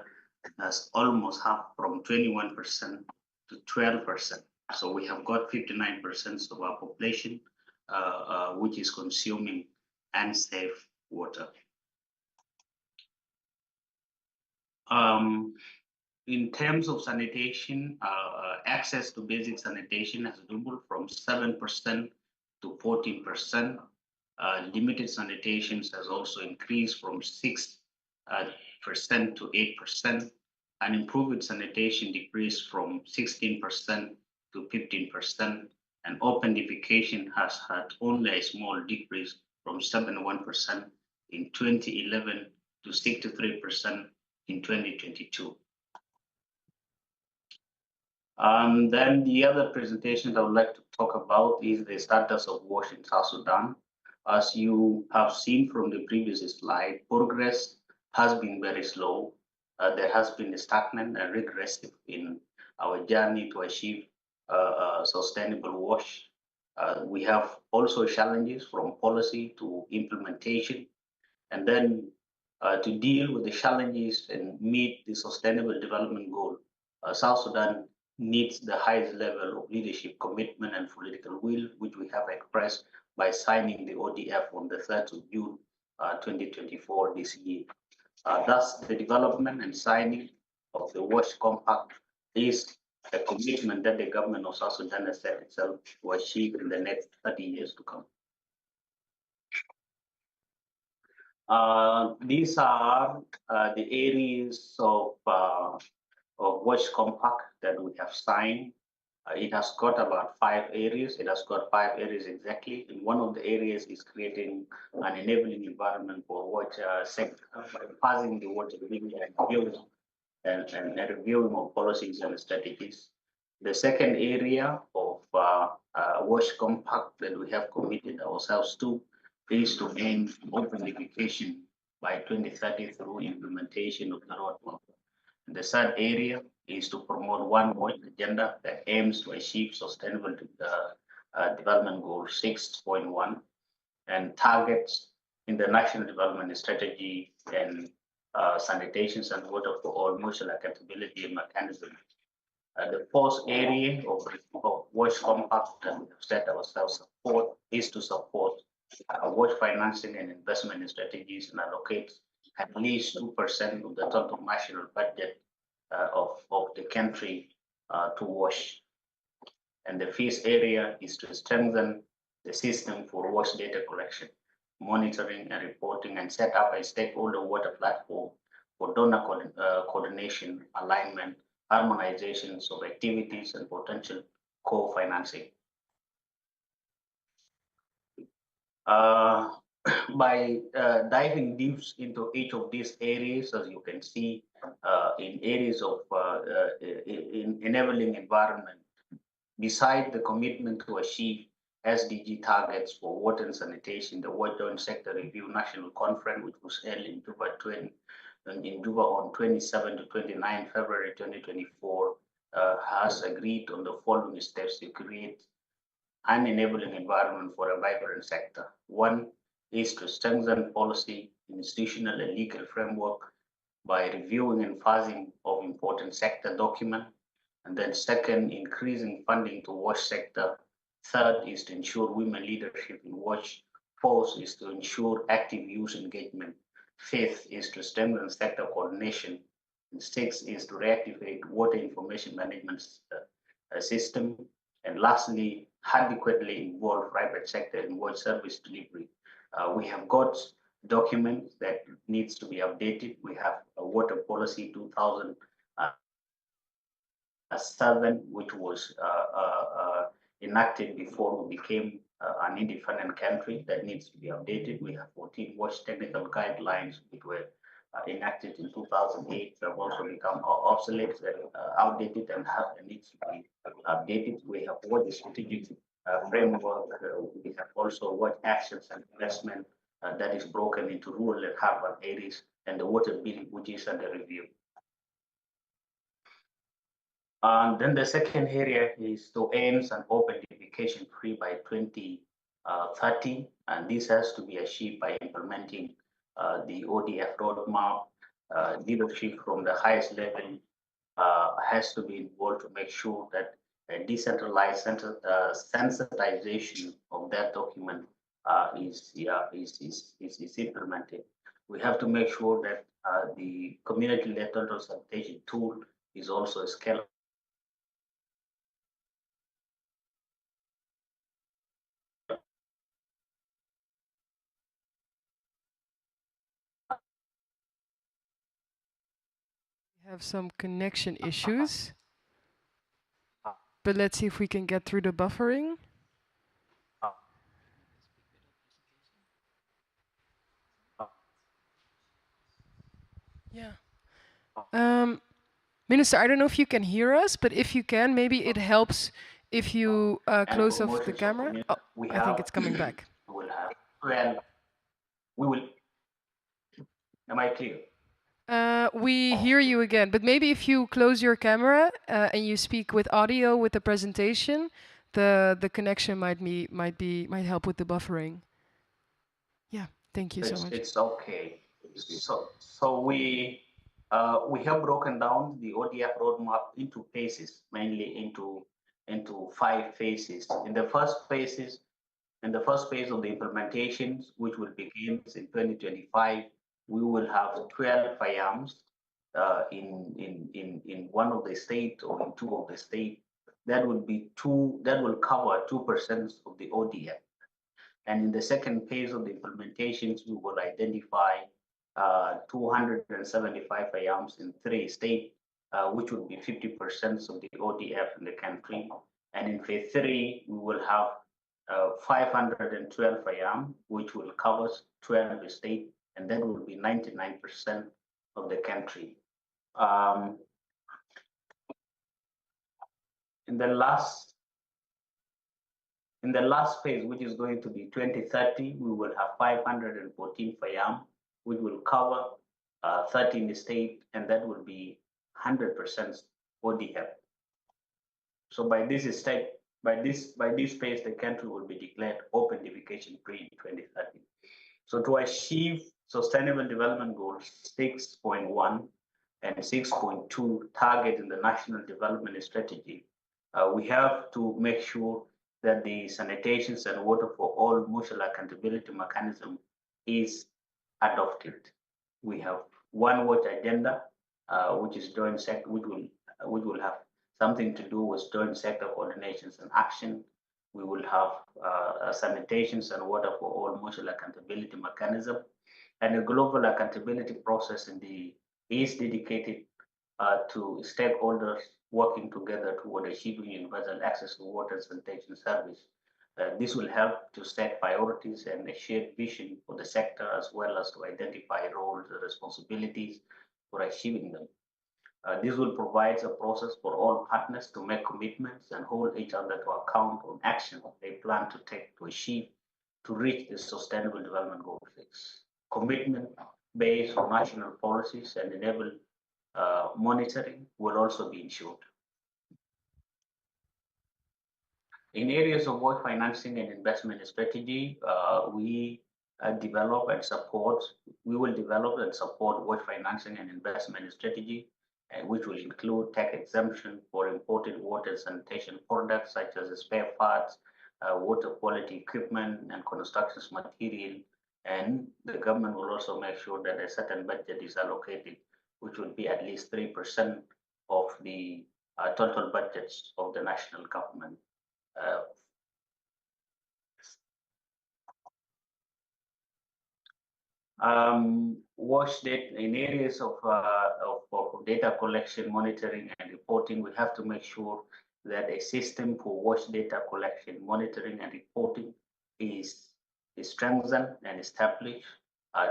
has almost half from 21% to 12%. So we have got 59% of our population which is consuming unsafe water. In terms of sanitation, access to basic sanitation has doubled from 7% to 14%. Limited sanitation has also increased from 6% to 8%, and improved sanitation decreased from 16% to 15%, and open defecation has had only a small decrease from 71% in 2011 to 63% in 2022. Then the other presentation I would like to talk about is the status of WASH in South Sudan. As you have seen from the previous slide, progress has been very slow. There has been a stagnant and regressive in our journey to achieve sustainable WASH. We have also challenges from policy to implementation, and then to deal with the challenges and meet the sustainable development goal. South Sudan needs the highest level of leadership commitment and political will, which we have expressed by signing the ODF on the 3rd of June 2024 this year. Thus, the development and signing of the WASH Compact is a commitment that the government of South Sudan has set itself to achieve in the next 30 years to come. These are the areas of WASH Compact that we have signed. It has got about 5 areas. It has got 5 areas exactly. And one of the areas is creating an enabling environment for water sector by passing the water bill and reviewing of policies and strategies. The second area of WASH Compact that we have committed ourselves to is to end open education by 2030 through implementation of the roadmap. The third area is to promote one WASH agenda that aims to achieve sustainable development goal 6.1 and targets in the national development strategy and sanitation and water for all mutual accountability mechanism. The fourth area of WASH Compact that we have set ourselves support is to support WASH financing and investment strategies and allocate at least 2% of the total national budget of the country to WASH. And the fifth area is to strengthen the system for WASH data collection, monitoring and reporting, and set up a stakeholder water platform for donor coordination, alignment, harmonizations of activities, and potential co-financing. By diving deep into each of these areas, as you can see, in areas of in enabling environment, beside the commitment to achieve SDG targets for water and sanitation, the World Joint Sector Review National Conference, which was held in Juba on 27 to 29 February 2024, has agreed on the following steps to create an enabling environment for a vibrant sector. One is to strengthen policy, institutional, and legal framework by reviewing and phasing of important sector documents. And then second, increasing funding to WASH sector. Third is to ensure women leadership in WASH. Fourth is to ensure active youth engagement. Fifth is to strengthen sector coordination. And sixth is to reactivate water information management system. And lastly, adequately involve private sector in WASH service delivery. We have got documents that needs to be updated. We have a water policy 2007, which was enacted before we became an independent country that needs to be updated. We have 14 WASH technical guidelines which were enacted in 2008 that have also become obsolete, outdated, and needs to be updated. We have WASH strategic framework. We have also WASH actions and investment that is broken into rural and urban areas, and the water bill, which is under review. And then the second area is to aim an open defecation free by 2030, and this has to be achieved by implementing the ODF roadmap, leadership from the highest level has to be involved to make sure that a decentralized sensitization of that document is implemented. We have to make sure that the community-led total sanitation tool is also scalable. We have some connection issues, but let's see if we can get through the buffering. Yeah. Minister, I don't know if you can hear us, but if you can, maybe it helps if you close off the camera. Oh, I think it's coming back. We will have 12. We will. Am I clear? We hear you again, but maybe if you close your camera and you speak with audio with the presentation, the connection might help with the buffering. Yeah, thank you so much. It's okay. So we have broken down the ODF roadmap into phases, mainly into 5 phases. In the first phase of the implementations, which will begin in 2025, we will have 12 FIAMs in one of the states or in 2 of the states. That will cover 2% of the ODF. And in the second phase of the implementations, we will identify 275 IAMs in 3 states, which would be 50% of the ODF in the country. And in phase 3, we will have 512 IAM, which will cover 12 states, and that will be 99% of the country. In the last phase, which is going to be 2030, we will have 514 FIAM, which will cover 13 states, and that will be 100% ODF. So by this phase, the country will be declared open defecation free in 2030. So to achieve Sustainable Development Goals 6.1 and 6.2 target in the National Development Strategy, we have to make sure that the sanitation and water for all mutual accountability mechanism is adopted. We have one watch agenda, which is joint sector, which will have something to do with joint sector coordinations and action. We will have sanitation and water for all mutual accountability mechanism, and a global accountability process is dedicated to stakeholders working together toward achieving universal access to water and sanitation service. This will help to set priorities and a shared vision for the sector, as well as to identify roles and responsibilities for achieving them. This will provide a process for all partners to make commitments and hold each other to account on action they plan to take to reach the Sustainable Development Goal 6. Commitment based on national policies and enable monitoring will also be ensured. In areas of work financing and investment strategy, we will develop and support work financing and investment strategy, which will include tax exemption for imported water sanitation products such as spare parts, water quality equipment, and construction material. And the government will also make sure that a certain budget is allocated, which will be at least 3% of the total budgets of the national government. Wash data in areas of data collection, monitoring, and reporting. We have to make sure that a system for wash data collection, monitoring, and reporting is strengthened and established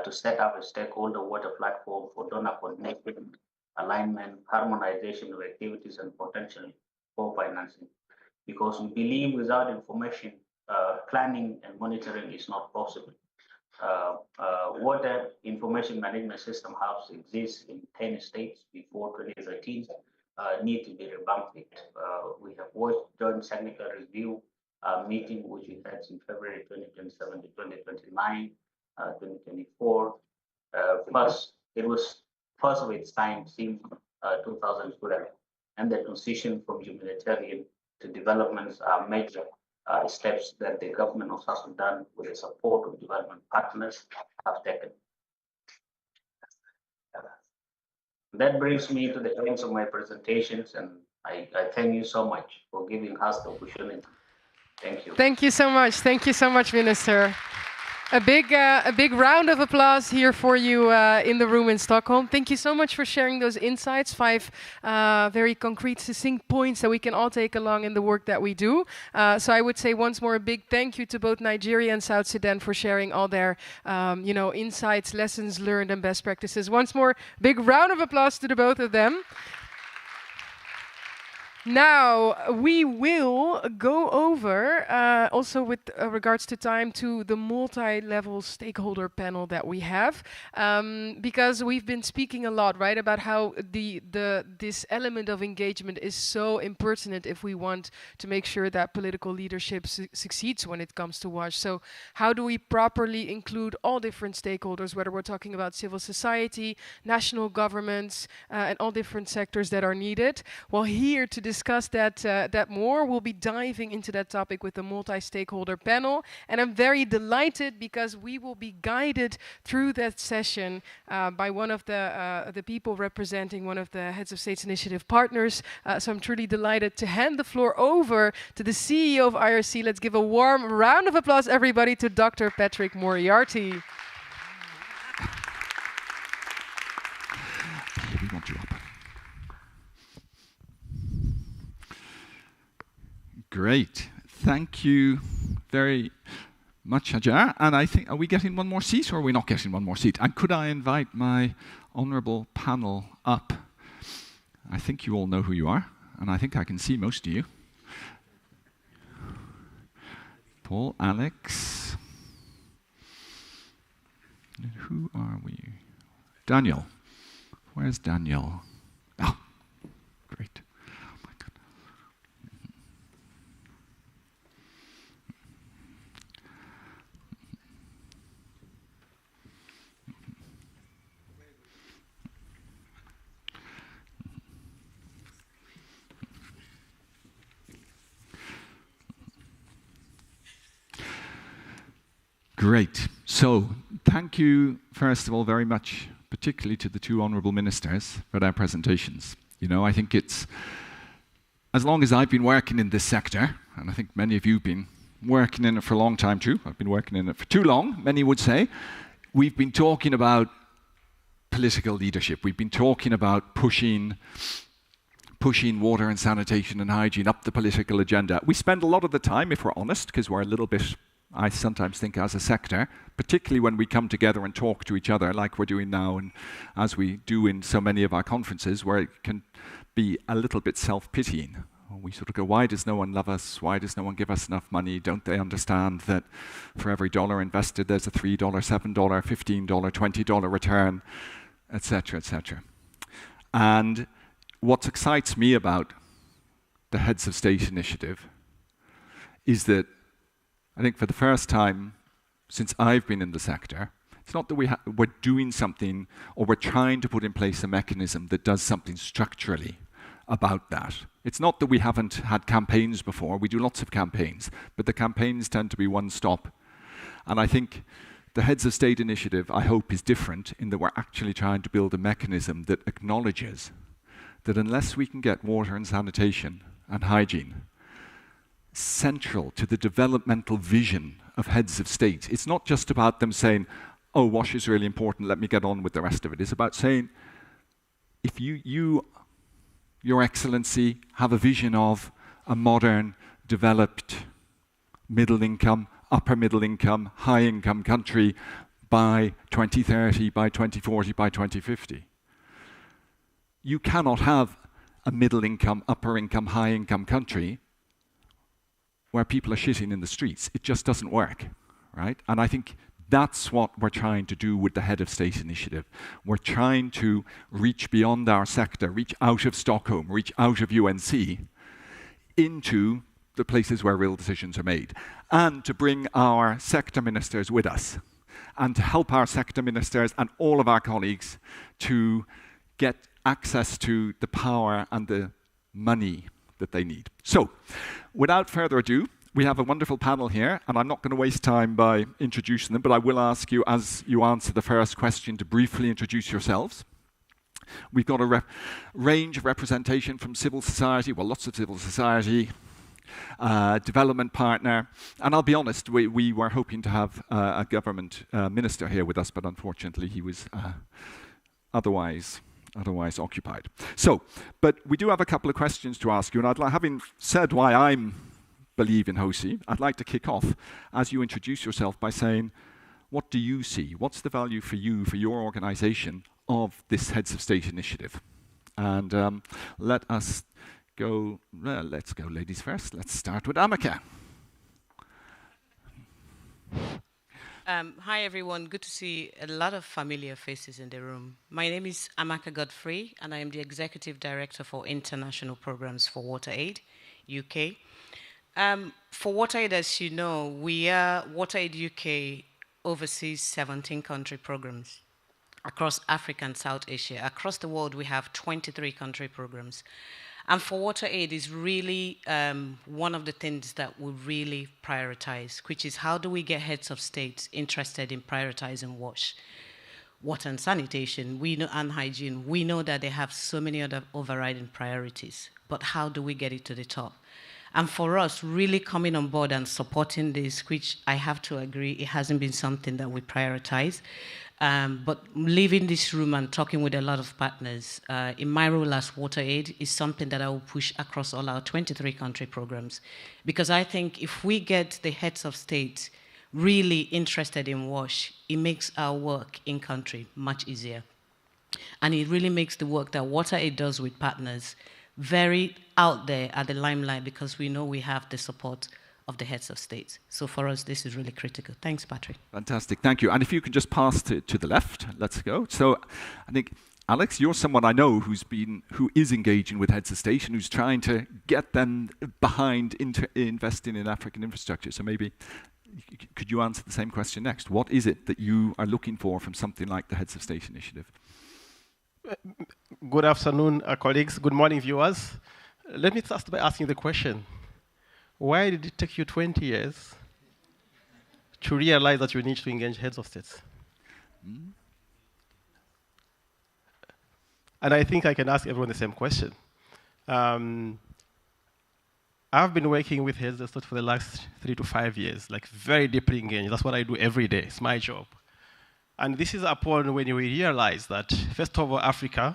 to set up a stakeholder water platform for donor coordination, alignment, harmonization of activities, and potential for financing. Because we believe without information, planning and monitoring is not possible. Water information management system hubs exist in 10 states before 2013, need to be revamped. We have watched joint technical review meeting, which we had in February 2027 to 2029, 2024. It was first of its time, seemed 2000 Sudan. And the transition from humanitarian to development are major steps that the government of South Sudan, with the support of development partners, have taken. That brings me to the end of my presentations, and I thank you so much for giving us the opportunity. Thank you. Thank you so much. Thank you so much, Minister. A big round of applause here for you in the room in Stockholm. Thank you so much for sharing those insights, 5 very concrete, succinct points that we can all take along in the work that we do. So I would say once more a big thank you to both Nigeria and South Sudan for sharing all their insights, lessons learned and best practices. Once more, big round of applause to the both of them. Now, we will go over, also with regards to time, to the multi-level stakeholder panel that we have, because we've been speaking a lot, right, about how this element of engagement is so important if we want to make sure that political leadership succeeds when it comes to WASH. So how do we properly include all different stakeholders, whether we're talking about civil society, national governments, and all different sectors that are needed? Well, here to discuss that more, we'll be diving into that topic with the multi-stakeholder panel, and I'm very delighted because we will be guided through that session by one of the people representing one of the Heads of States Initiative partners. So I'm truly delighted to hand the floor over to the CEO of IRC. Let's give a warm round of applause, everybody, to Dr. Patrick Moriarty. We want you up. Great. Thank you very much, Hajar. And I think, are we getting one more seat or are we not getting one more seat? And could I invite my honourable panel up? I think you all know who you are, and I think I can see most of you. Paul, Alex. And who are we? Daniel. Where's Daniel? Ah, great. Great. So, thank you, first of all, very much, particularly to the 2 honourable ministers for their presentations. You know, I think it's, as long as I've been working in this sector, and I think many of you have been working in it for a long time too, I've been working in it for too long, many would say, we've been talking about political leadership. We've been talking about pushing water and sanitation and hygiene up the political agenda. We spend a lot of the time, if we're honest, because we're a little bit, I sometimes think as a sector, particularly when we come together and talk to each other like we're doing now and as we do in so many of our conferences, where it can be a little bit self-pitying. We sort of go, why does no one love us? Why does no one give us enough money? Don't they understand that for every dollar invested, there's a $3, $7, $15, $20 return, etc., etc. And what excites me about the Heads of State initiative is that I think for the first time since I've been in the sector, it's not that we're doing something or we're trying to put in place a mechanism that does something structurally about that. It's not that we haven't had campaigns before. We do lots of campaigns, but the campaigns tend to be one stop. And I think the Heads of State initiative, I hope, is different in that we're actually trying to build a mechanism that acknowledges that unless we can get water and sanitation and hygiene central to the developmental vision of heads of state. It's not just about them saying, oh, WASH is really important, let me get on with the rest of it. It's about saying, if you, Your Excellency, have a vision of a modern, developed, middle income, upper middle income, high income country by 2030, by 2040, by 2050. You cannot have a middle income, upper income, high income country where people are shitting in the streets. It just doesn't work, right? And I think that's what we're trying to do with the Head of State initiative. We're trying to reach beyond our sector, reach out of Stockholm, reach out of UNC into the places where real decisions are made, and to bring our sector ministers with us, and to help our sector ministers and all of our colleagues to get access to the power and the money that they need. So, without further ado, we have a wonderful panel here, and I'm not going to waste time by introducing them, but I will ask you, as you answer the first question, to briefly introduce yourselves. We've got a range of representation from civil society, well, lots of civil society, development partner, and I'll be honest, we were hoping to have a government minister here with us, but unfortunately he was otherwise occupied. So, but we do have a couple of questions to ask you, and having said why I'm believe in HOSI, I'd like to kick off as you introduce yourself by saying, what do you see? What's the value for you, for your organization, of this Heads of State initiative? And let us go, let's go ladies first. Let's start with Amaka. Hi everyone, good to see a lot of familiar faces in the room. My name is Amaka Godfrey, and I am the Executive Director for International Programs for WaterAid, UK. For WaterAid, as you know, WaterAid UK oversees 17 country programs across Africa and South Asia. Across the world, we have 23 country programs. And for WaterAid is really one of the things that we really prioritize, which is how do we get heads of states interested in prioritizing water and sanitation, and hygiene. We know that they have so many other overriding priorities, but how do we get it to the top? And for us, really coming on board and supporting this, which I have to agree, it hasn't been something that we prioritize. But leaving this room and talking with a lot of partners in my role as WaterAid is something that I will push across all our 23 country programs. Because I think if we get the heads of state really interested in WASH, it makes our work in country much easier. And it really makes the work that WaterAid does with partners very out there at the limelight, because we know we have the support of the heads of states. So for us, this is really critical. Thanks, Patrick. Fantastic, thank you. And if you could just pass to the left, let's go. So I think, Alex, you're someone I know who is engaging with heads of state and who's trying to get them behind investing in African infrastructure. So maybe could you answer the same question next? What is it that you are looking for from something like the Heads of State initiative? Good afternoon, colleagues. Good morning, viewers. Let me start by asking the question. Why did it take you 20 years to realize that you need to engage heads of states? And I think I can ask everyone the same question. I've been working with heads of state for the last 3 to 5 years, like very deeply engaged. That's what I do every day. It's my job. And this is upon when we realize that, first of all, Africa,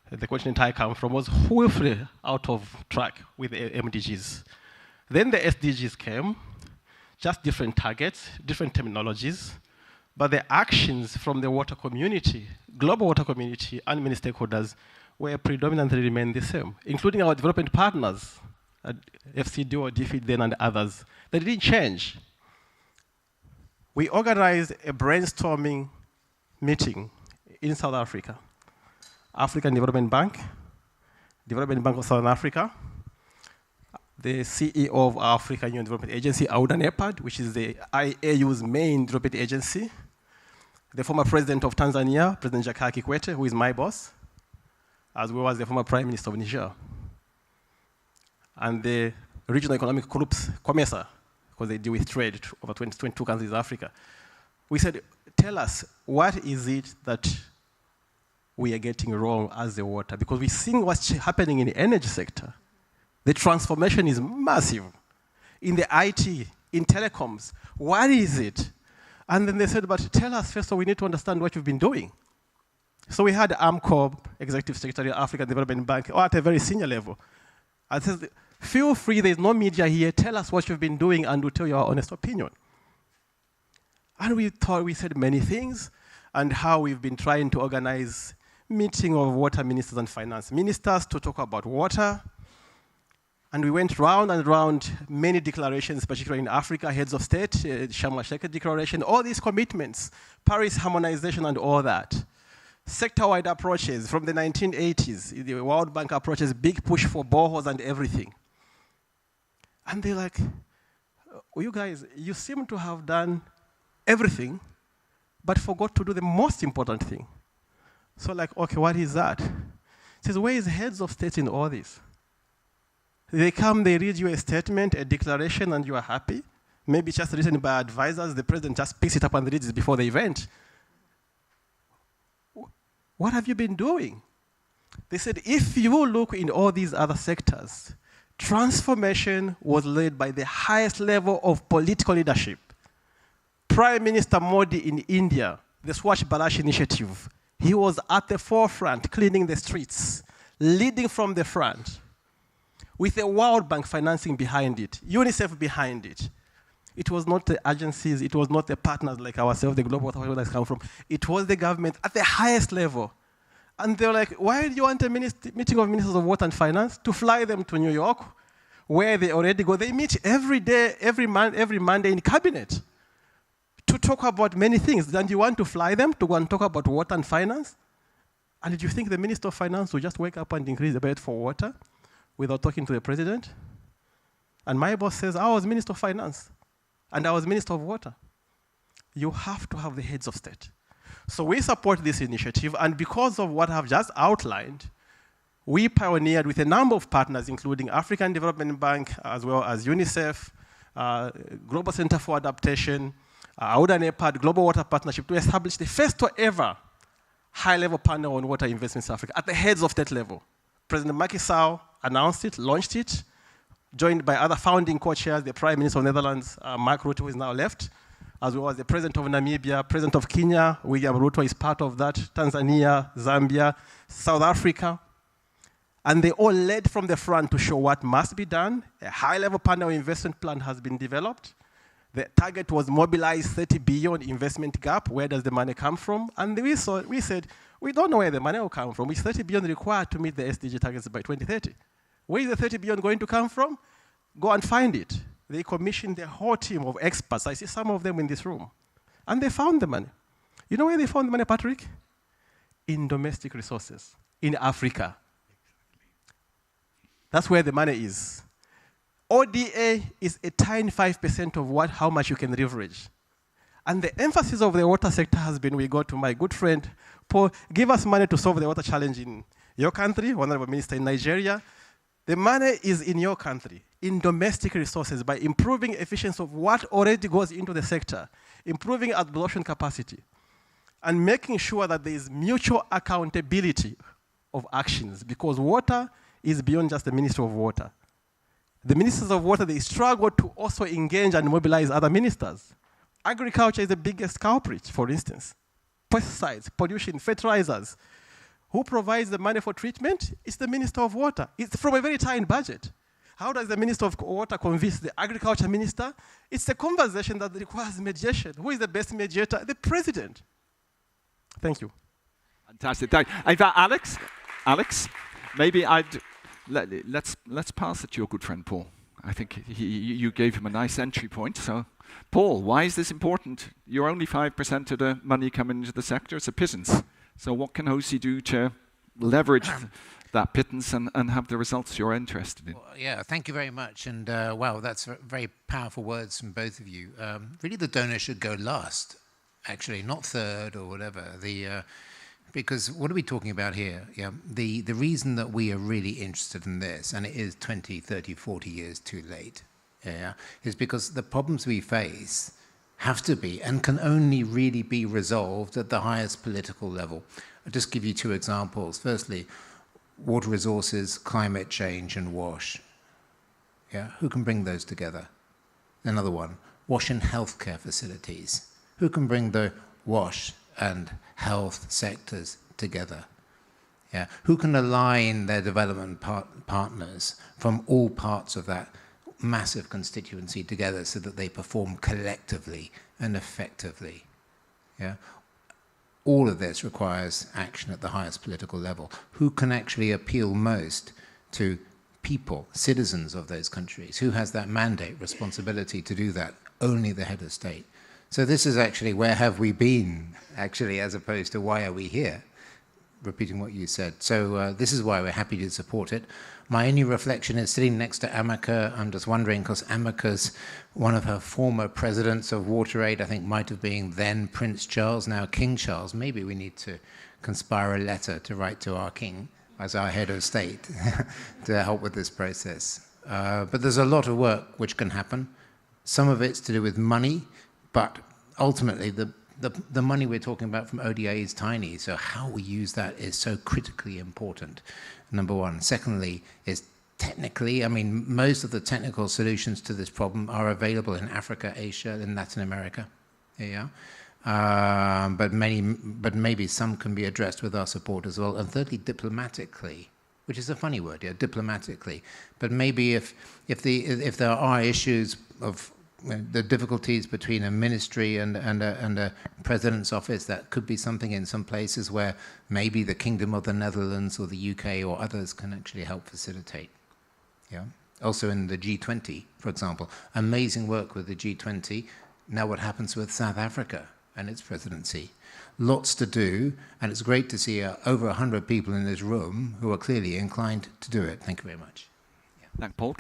the continent I come from, was woefully out of track with the MDGs. Then the SDGs came, just different targets, different terminologies, but the actions from the water community, global water community, and many stakeholders were predominantly remained the same, including our development partners, FCD or DFID then and others. They didn't change. We organized a brainstorming meeting in South Africa. African Development Bank of Southern Africa, the CEO of our African Union Development Agency, Auda Nepad, which is the AU's main development agency, the former president of Tanzania, President Jakaya Kikwete, who is my boss, as well as the former prime minister of Niger, and the regional economic groups, COMESA, because they deal with trade over 22 countries in Africa. We said, tell us, what is it that we are getting wrong as the water? Because we're seeing what's happening in the energy sector. The transformation is massive. In the IT, in telecoms, what is it? And then they said, but tell us first, so we need to understand what you've been doing. So we had AMCO, Executive Secretary of African Development Bank, or at a very senior level. And says, feel free, there's no media here, tell us what you've been doing and we'll tell you our honest opinion. And we said many things, and how we've been trying to organize meeting of water ministers and finance ministers to talk about water. And we went round and round many declarations, particularly in Africa, heads of state, Sharm el-Sheikh declaration, all these commitments, Paris harmonization and all that. Sector-wide approaches from the 1980s, the World Bank approaches, big push for boreholes and everything. And they're like, oh, you guys, you seem to have done everything, but forgot to do the most important thing. So like, okay, what is that? says, where is heads of state in all this? They come, they read you a statement, a declaration, and you are happy. Maybe just written by advisors, the president just picks it up and reads it before the event. What have you been doing? They said, if you look in all these other sectors, transformation was led by the highest level of political leadership. Prime Minister Modi in India, the Swachh Bharat initiative, he was at the forefront, cleaning the streets, leading from the front, with the World Bank financing behind it, UNICEF behind it. It was not the agencies, it was not the partners like ourselves, the global authorities that come from. It was the government at the highest level. And they were like, why do you want a meeting of ministers of water and finance? To fly them to New York, where they already go. They meet every day, every Monday in cabinet to talk about many things. Then you want to fly them to go and talk about water and finance? And did you think the Minister of Finance would just wake up and increase the budget for water without talking to the president? And my boss says, I was Minister of Finance and I was Minister of Water. You have to have the heads of state. So we support this initiative, and because of what I've just outlined, we pioneered with a number of partners, including African Development Bank, as well as UNICEF, Global Center for Adaptation, AUDA NEPAD, Global Water Partnership, to establish the first ever high-level panel on water investments in Africa at the heads of state level. President Macky Sall announced it, launched it, joined by other founding co-chairs, the Prime Minister of Netherlands, Mark Rutte, who is now left, as well as the President of Namibia, President of Kenya, William Ruto is part of that, Tanzania, Zambia, South Africa. And they all led from the front to show what must be done. A high-level panel investment plan has been developed. The target was mobilize 30 billion investment gap. Where does the money come from? And we said, we don't know where the money will come from. It's 30 billion required to meet the SDG targets by 2030. Where is the 30 billion going to come from? Go and find it. They commissioned a whole team of experts. I see some of them in this room. And they found the money. You know where they found the money, Patrick? In domestic resources, in Africa. That's where the money is. ODA is a tiny 5% of how much you can leverage. And the emphasis of the water sector has been, we go to my good friend, Paul, give us money to solve the water challenge in your country, Honorable Minister in Nigeria. The money is in your country, in domestic resources, by improving efficiency of what already goes into the sector, improving absorption capacity, and making sure that there is mutual accountability of actions, because water is beyond just the Ministry of Water. The ministers of water, they struggle to also engage and mobilize other ministers. Agriculture is the biggest culprit, for instance. Pesticides, pollution, fertilizers. Who provides the money for treatment? It's the Minister of Water. It's from a very tiny budget. How does the Minister of Water convince the Agriculture Minister? It's a conversation that requires mediation. Who is the best mediator? The President. Thank you. Fantastic. Thank you. In fact, Alex, maybe let's pass it to your good friend Paul. I think you gave him a nice entry point. So, Paul, why is this important? You're only 5% of the money coming into the sector. It's a pittance. So what can HOSI do to leverage that pittance and have the results you're interested in? Well, yeah, thank you very much. And wow, that's very powerful words from both of you. Really, the donor should go last, actually, not third or whatever. Because what are we talking about here? Yeah, the reason that we are really interested in this, and it is 20, 30, 40 years too late, is because the problems we face have to be and can only really be resolved at the highest political level. I'll just give you two examples. Firstly, water resources, climate change, and WASH. Yeah, who can bring those together? Another one, WASH and healthcare facilities. Who can bring the WASH and health sectors together? Yeah, who can align their development partners from all parts of that massive constituency together so that they perform collectively and effectively? Yeah, all of this requires action at the highest political level. Who can actually appeal most to people, citizens of those countries? Who has that mandate, responsibility to do that? Only the head of state. So this is actually where have we been, actually, as opposed to why are we here, repeating what you said. So this is why we're happy to support it. My only reflection is sitting next to Amaka. I'm just wondering, because Amaka's one of her former presidents of WaterAid, I think might have been then Prince Charles, now King Charles. Maybe we need to conspire a letter to write to our king as our head of state to help with this process. But there's a lot of work which can happen. Some of it's to do with money, but ultimately the money we're talking about from ODA is tiny, so how we use that is so critically important, number one. Secondly, is technically, I mean, most of the technical solutions to this problem are available in Africa, Asia, and Latin America. Yeah. But maybe some can be addressed with our support as well. And thirdly, diplomatically, which is a funny word, yeah, diplomatically. But maybe if there are issues of the difficulties between a ministry and a president's office, that could be something in some places where maybe the Kingdom of the Netherlands or the UK or others can actually help facilitate. Yeah. Also in the G20, for example, amazing work with the G20. Now what happens with South Africa and its presidency? Lots to do, and it's great to see over 100 people in this room who are clearly inclined to do it. Thank you very much. Yeah. Thank Paul.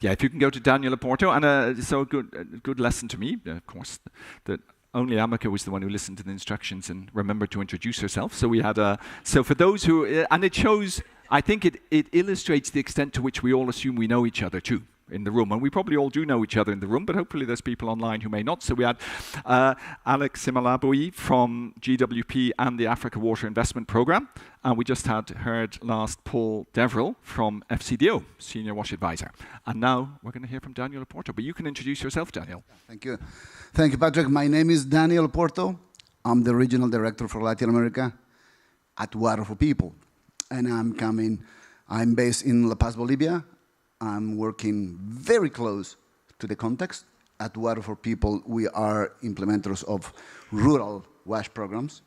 Yeah, if you can go to Daniel Oporto, and so a good lesson to me, of course, that only Amaka was the one who listened to the instructions and remembered to introduce herself. So we had so for those who, and it shows, I think it illustrates the extent to which we all assume we know each other too in the room, and we probably all do know each other in the room, but hopefully there's people online who may not. So we had Alex Simalabui from GWP and the Africa Water Investment Programme, and we just heard last Paul Deverill from FCDO, Senior Wash Advisor. And now we're going to hear from Daniel Oporto, but you can introduce yourself, Daniel. Thank you. Thank you, Patrick. My name is Daniel Oporto. I'm the Regional Director for Latin America at Water for People, and I'm based in La Paz, Bolivia. I'm working very close to the context. At Water for People, we are implementers of rural WASH programs.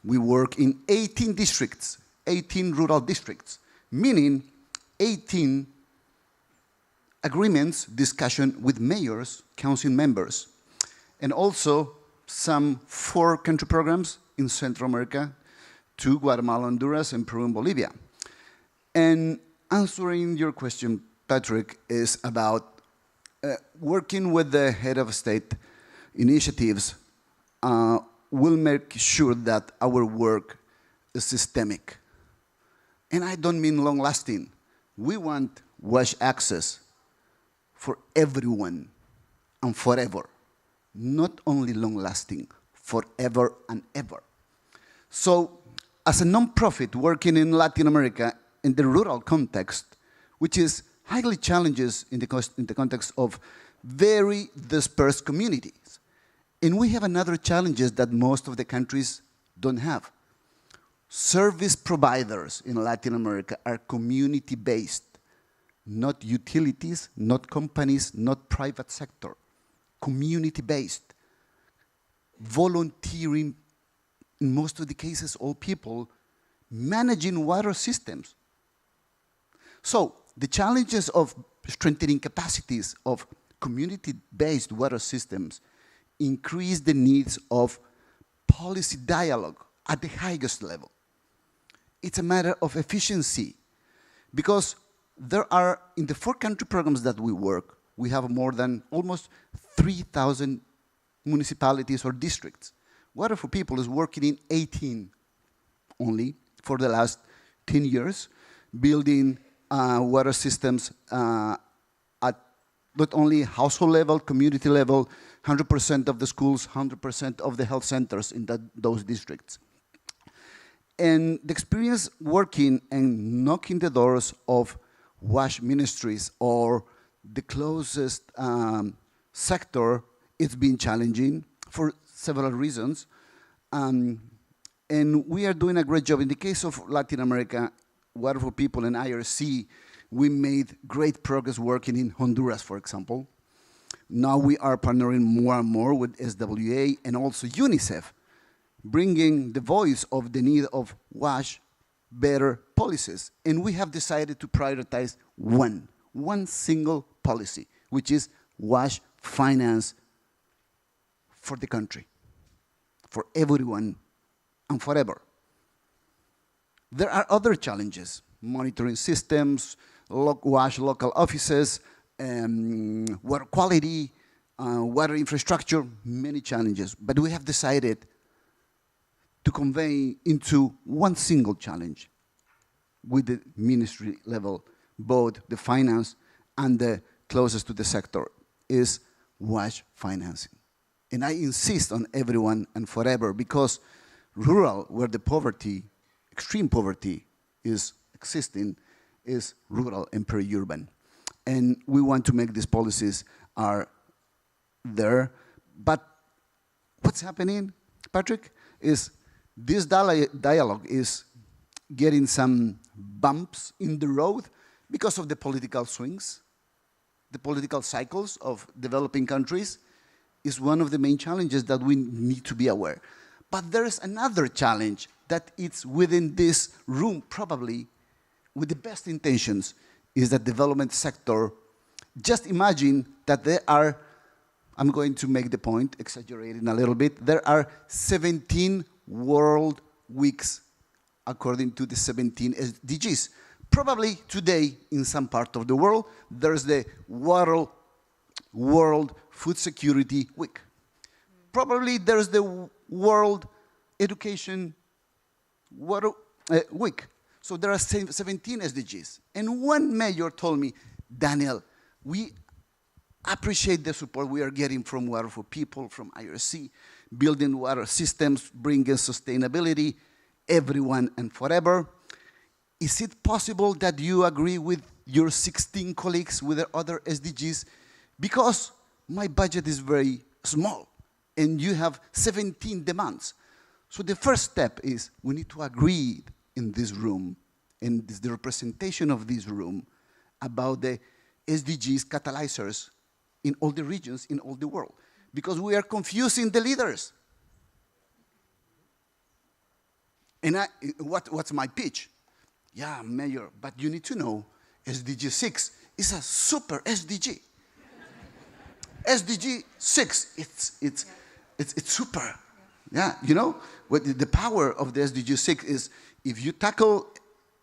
We work in 18 districts, 18 rural districts, meaning 18 agreements, discussion with mayors, council members, and also some 4 country programs in Central America, 2 Guatemala, Honduras, and Peru and Bolivia. And answering your question, Patrick, is about working with the head of state initiatives will make sure that our work is systemic. And I don't mean long-lasting. We want WASH access for everyone and forever, not only long-lasting, forever and ever. So as a non-profit working in Latin America in the rural context, which is highly challenges in the context of very dispersed communities. And we have another challenges that most of the countries don't have. Service providers in Latin America are community-based, not utilities, not companies, not private sector. Community-based. Volunteering, in most of the cases, all people managing water systems. So, the challenges of strengthening capacities of community-based water systems increase the needs of policy dialogue at the highest level. It's a matter of efficiency because there are, in the 4 country programs that we work, we have more than almost 3,000 municipalities or districts. Water for People is working in 18 only for the last 10 years, building water systems at not only household level, community level, 100% of the schools, 100% of the health centers in those districts. And the experience working and knocking the doors of WASH ministries or the closest sector, it's been challenging for several reasons. And we are doing a great job. In the case of Latin America, Water for People and IRC, we made great progress working in Honduras, for example. Now we are partnering more and more with SWA and also UNICEF, bringing the voice of the need of WASH better policies. And we have decided to prioritize one single policy, which is WASH finance for the country, for everyone and forever. There are other challenges, monitoring systems, WASH local offices, water quality, water infrastructure, many challenges. But we have decided to convey into one single challenge, with the ministry level, both the finance and the closest to the sector, is WASH financing. And I insist on everyone and forever, because rural, where the poverty, extreme poverty is existing, is rural and peri-urban. And we want to make these policies are there. But what's happening, Patrick, is this dialogue is getting some bumps in the road because of the political swings. The political cycles of developing countries is one of the main challenges that we need to be aware. But there's another challenge that it's within this room, probably with the best intentions, is the development sector. Just imagine that there are, I'm going to make the point, exaggerating a little bit, there are 17 world weeks according to the 17 SDGs. Probably today, in some part of the world, there's the World Food Security Week. Probably there's the World Education Week. So there are 17 SDGs. And one mayor told me, Daniel, we appreciate the support we are getting from Water for People, from IRC, building water systems, bringing sustainability, everyone and forever. Is it possible that you agree with your 16 colleagues with the other SDGs? Because my budget is very small, and you have 17 demands. So the first step is we need to agree in this room, and this, the representation of this room, about the SDGs catalyzers in all the regions, in all the world. Because we are confusing the leaders. And what's my pitch? Yeah, Mayor, but you need to know SDG 6 is a super SDG. SDG 6, it's super. Yeah, you know, what the power of the SDG 6 is, if you tackle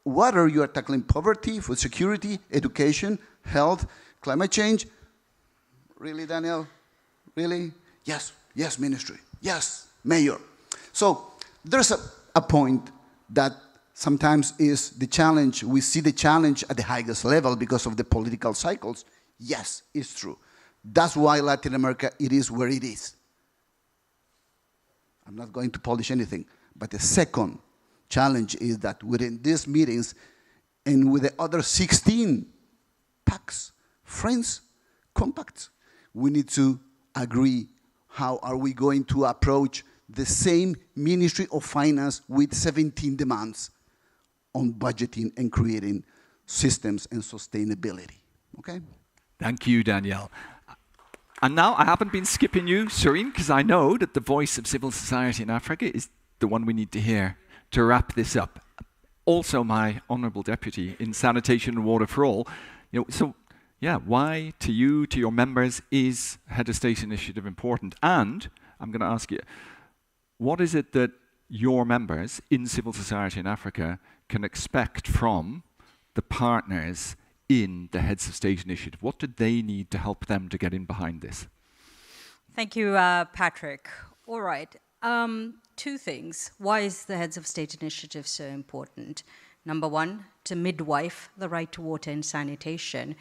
water, you are tackling poverty, food security, education, health, climate change. Really, Daniel? Really? Yes, yes, ministry. Yes, mayor. So there's a point that sometimes is the challenge. We see the challenge at the highest level because of the political cycles. Yes, it's true. That's why Latin America, it is where it is. I'm not going to polish anything. But the second challenge is that within these meetings and with the other 16 pacts, friends, compacts, we need to agree how are we going to approach the same Ministry of Finance with 17 demands on budgeting and creating systems and sustainability. Okay? Thank you, Danielle. And now I haven't been skipping you, Serene, because I know that the voice of civil society in Africa is the one we need to hear to wrap this up. Also, my honourable deputy in sanitation and water for all. You know, so yeah, why to you, to your members, is Head of State Initiative important? And I'm going to ask you, what is it that your members in civil society in Africa can expect from the partners in the Heads of State Initiative? What do they need to help them to get in behind this? Thank you, Patrick. All right. Two things. Why is the Heads of State Initiative so important? Number one, to midwife the right to water and sanitation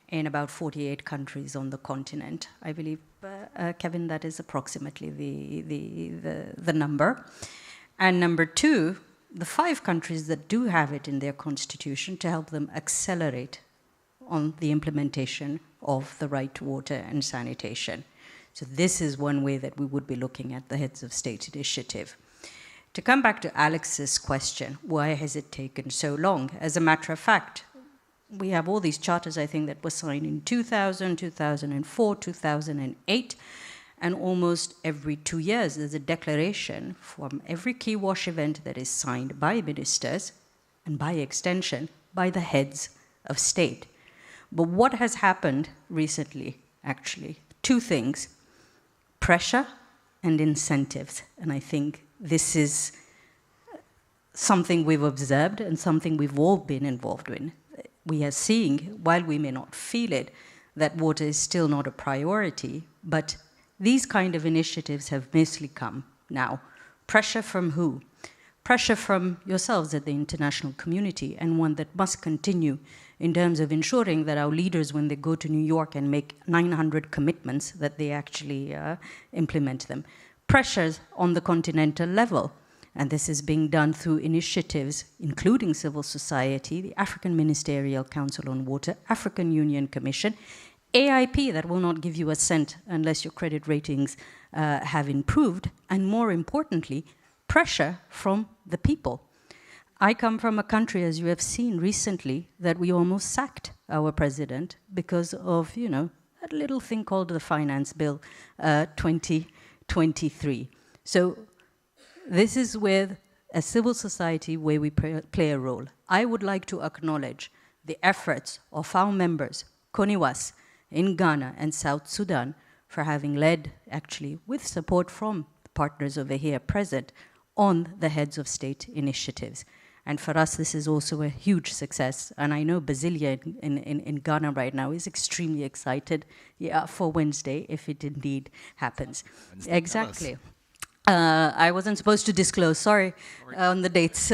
in about 48 countries on the continent. I believe, Kevin, that is approximately the number. And number two, the 5 countries that do have it in their constitution, to help them accelerate on the implementation of the right to water and sanitation. So this is one way that we would be looking at the Heads of State Initiative. To come back to Alex's question, why has it taken so long? As a matter of fact, we have all these charters, I think, that were signed in 2000, 2004, 2008, and almost every 2 years there's a declaration from every key WASH event that is signed by ministers, and by extension, by the heads of state. But what has happened recently, actually? 2 things: pressure and incentives. And I think this is something we've observed and something we've all been involved in. We are seeing, while we may not feel it, that water is still not a priority, but these kind of initiatives have mostly come now. Pressure from who? pressure from yourselves at the international community, and one that must continue in terms of ensuring that our leaders, when they go to New York and make 900 commitments, that they actually implement them. Pressures on the continental level, and this is being done through initiatives, including civil society, the African Ministerial Council on Water, African Union Commission, AIP that will not give you a cent unless your credit ratings have improved, and more importantly, pressure from the people. I come from a country, as you have seen recently, that we almost sacked our president because of, you know, that little thing called the Finance Bill 2023. So this is where a civil society where we play a role. I would like to acknowledge the efforts of our members, CONIWAS, in Ghana and South Sudan, for having led, actually, with support from the partners over here present, on the heads of state initiatives. And for us, this is also a huge success. And I know Basilia in Ghana right now is extremely excited for Wednesday, if it indeed happens. Wednesday, exactly. I wasn't supposed to disclose, sorry. On the dates.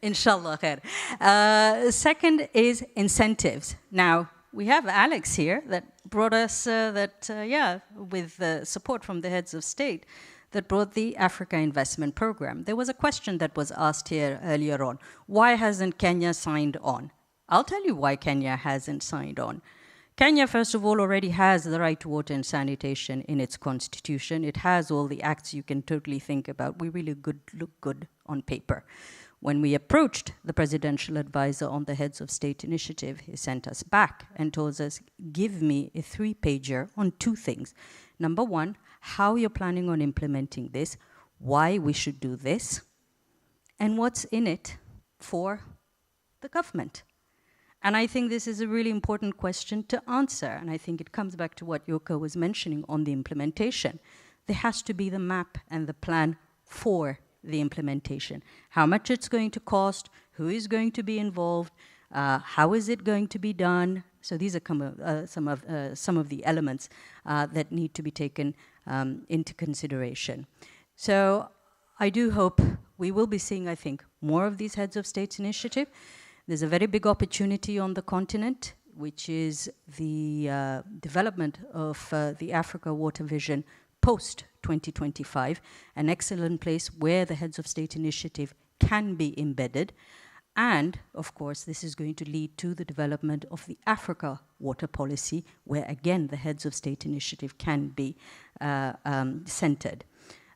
Inshallah khair. Second is incentives. Now, we have Alex here that brought us with support from the heads of state, that brought the Africa Investment Program. There was a question that was asked here earlier on. Why hasn't Kenya signed on? I'll tell you why Kenya hasn't signed on. Kenya, first of all, already has the right to water and sanitation in its constitution. It has all the acts you can totally think about. We really look good on paper. When we approached the presidential advisor on the heads of state initiative, he sent us back and told us, give me a 3-pager on 2 things. Number 1, how you're planning on implementing this, why we should do this, and what's in it for the government. And I think this is a really important question to answer, and I think it comes back to what Yoko was mentioning on the implementation. There has to be the map and the plan for the implementation. How much it's going to cost, who is going to be involved, how is it going to be done. So these are some of the elements that need to be taken into consideration. So I do hope we will be seeing, I think, more of these heads of states initiative. There's a very big opportunity on the continent, which is the development of the Africa Water Vision post-2025, an excellent place where the heads of state initiative can be embedded. And, of course, this is going to lead to the development of the Africa water policy, where, again, the heads of state initiative can be centered.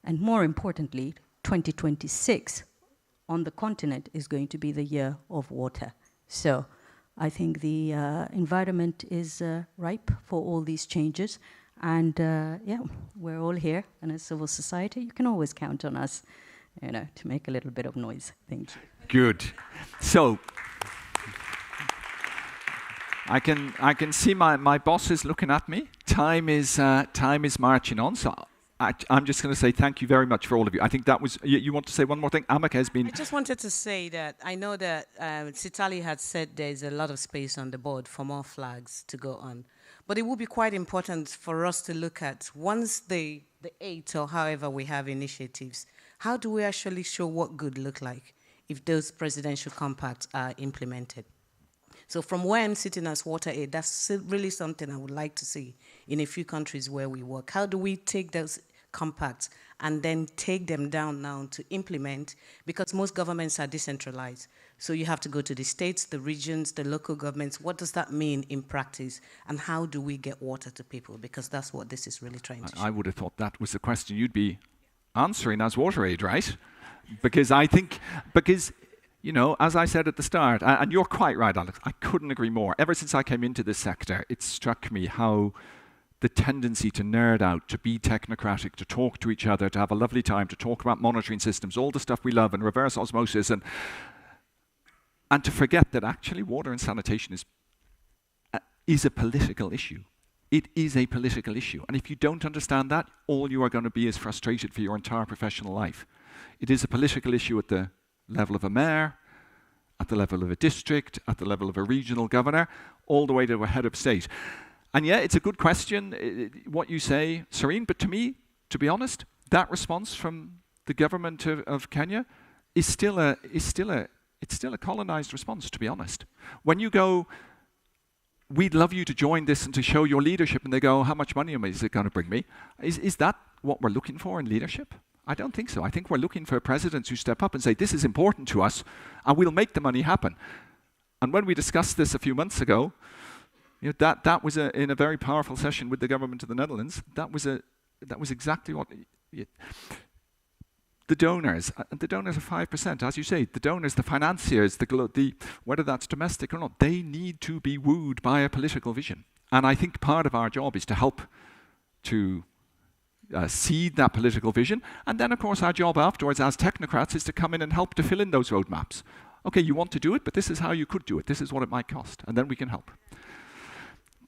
And more importantly, 2026 on the continent is going to be the year of water. So I think the environment is ripe for all these changes. And we're all here, and as civil society, you can always count on us, you know, to make a little bit of noise. Thank you. Good. So I can see my boss is looking at me. Time is marching on. So I'm just going to say thank you very much for all of you. I think that was, you want to say one more thing? Amaka has been... I just wanted to say that I know that Sitali had said there's a lot of space on the board for more flags to go on. But it would be quite important for us to look at, once the 8 or however we have initiatives, how do we actually show what good look like if those presidential compacts are implemented? So from where I'm sitting as Water Aid, that's really something I would like to see in a few countries where we work. How do we take those compacts and then take them down now to implement? Because most governments are decentralized. So you have to go to the states, the regions, the local governments. What does that mean in practice? And how do we get water to people? Because that's what this is really trying to show. I would have thought that was the question you'd be answering as Water Aid, right? Because I think, you know, as I said at the start, and you're quite right, Alex, I couldn't agree more. Ever since I came into this sector, it struck me how the tendency to nerd out, to be technocratic, to talk to each other, to have a lovely time, to talk about monitoring systems, all the stuff we love, and reverse osmosis, and to forget that actually water and sanitation is a political issue. It is a political issue. And if you don't understand that, all you are going to be is frustrated for your entire professional life. It is a political issue at the level of a mayor, at the level of a district, at the level of a regional governor, all the way to a head of state. And yeah, it's a good question, what you say, Serene, but to me, to be honest, that response from the government of Kenya is still a colonized response, to be honest. When you go, we'd love you to join this and to show your leadership, and they go, how much money is it going to bring me? Is that what we're looking for in leadership? I don't think so. I think we're looking for presidents who step up and say, this is important to us, and we'll make the money happen. And when we discussed this a few months ago, that was in a very powerful session with the government of the Netherlands. That was exactly what the donors are 5%, as you say. The donors, the financiers, whether that's domestic or not, they need to be wooed by a political vision. And I think part of our job is to help to seed that political vision. And then, of course, our job afterwards as technocrats is to come in and help to fill in those roadmaps. Okay, you want to do it, but this is how you could do it. This is what it might cost. And then we can help.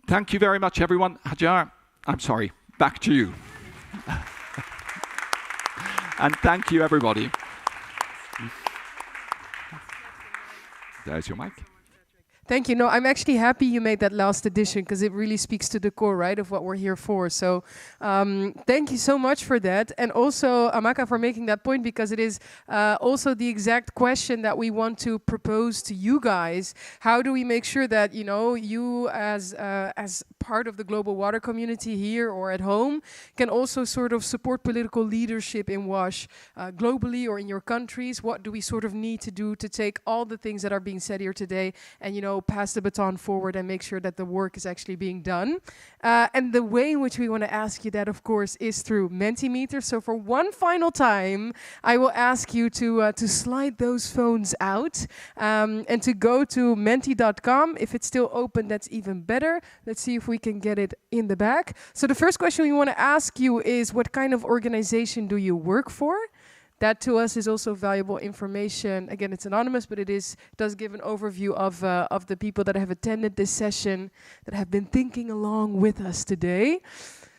Thank you very much, everyone. Hajar, I'm sorry, back to you. And thank you, everybody. There's your mic. Thank you. No, I'm actually happy you made that last edition because it really speaks to the core, right, of what we're here for. So thank you so much for that. And also, Amaka, for making that point, because it is also the exact question that we want to propose to you guys. How do we make sure that, you as part of the global water community here or at home can also sort of support political leadership in WASH globally or in your countries? What do we sort of need to do to take all the things that are being said here today and, pass the baton forward and make sure that the work is actually being done? And the way in which we want to ask you that, of course, is through Mentimeter. So for one final time, I will ask you to slide those phones out and to go to menti.com. If it's still open, that's even better. Let's see if we can get it in the back. So the first question we want to ask you is, what kind of organization do you work for? That to us is also valuable information. Again, it's anonymous, but it does give an overview of the people that have attended this session, that have been thinking along with us today.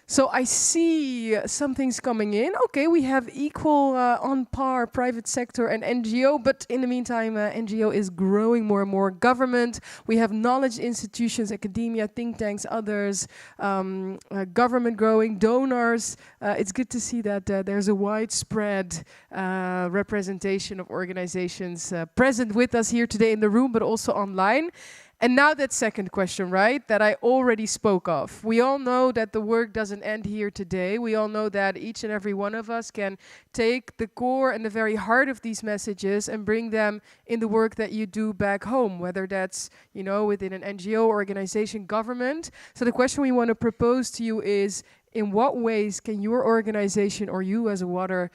So I see some things coming in. Okay, we have equal, on par, private sector and NGO, but in the meantime, NGO is growing more and more. Government, we have knowledge institutions, academia, think tanks, others, government growing, donors. It's good to see that there's a widespread representation of organizations present with us here today in the room, but also online. And now that second question, right, that I already spoke of. We all know that the work doesn't end here today. We all know that each and every one of us can take the core and the very heart of these messages and bring them in the work that you do back home, whether that's, within an NGO, organization, government. So the question we want to propose to you is, in what ways can your organization or you as a water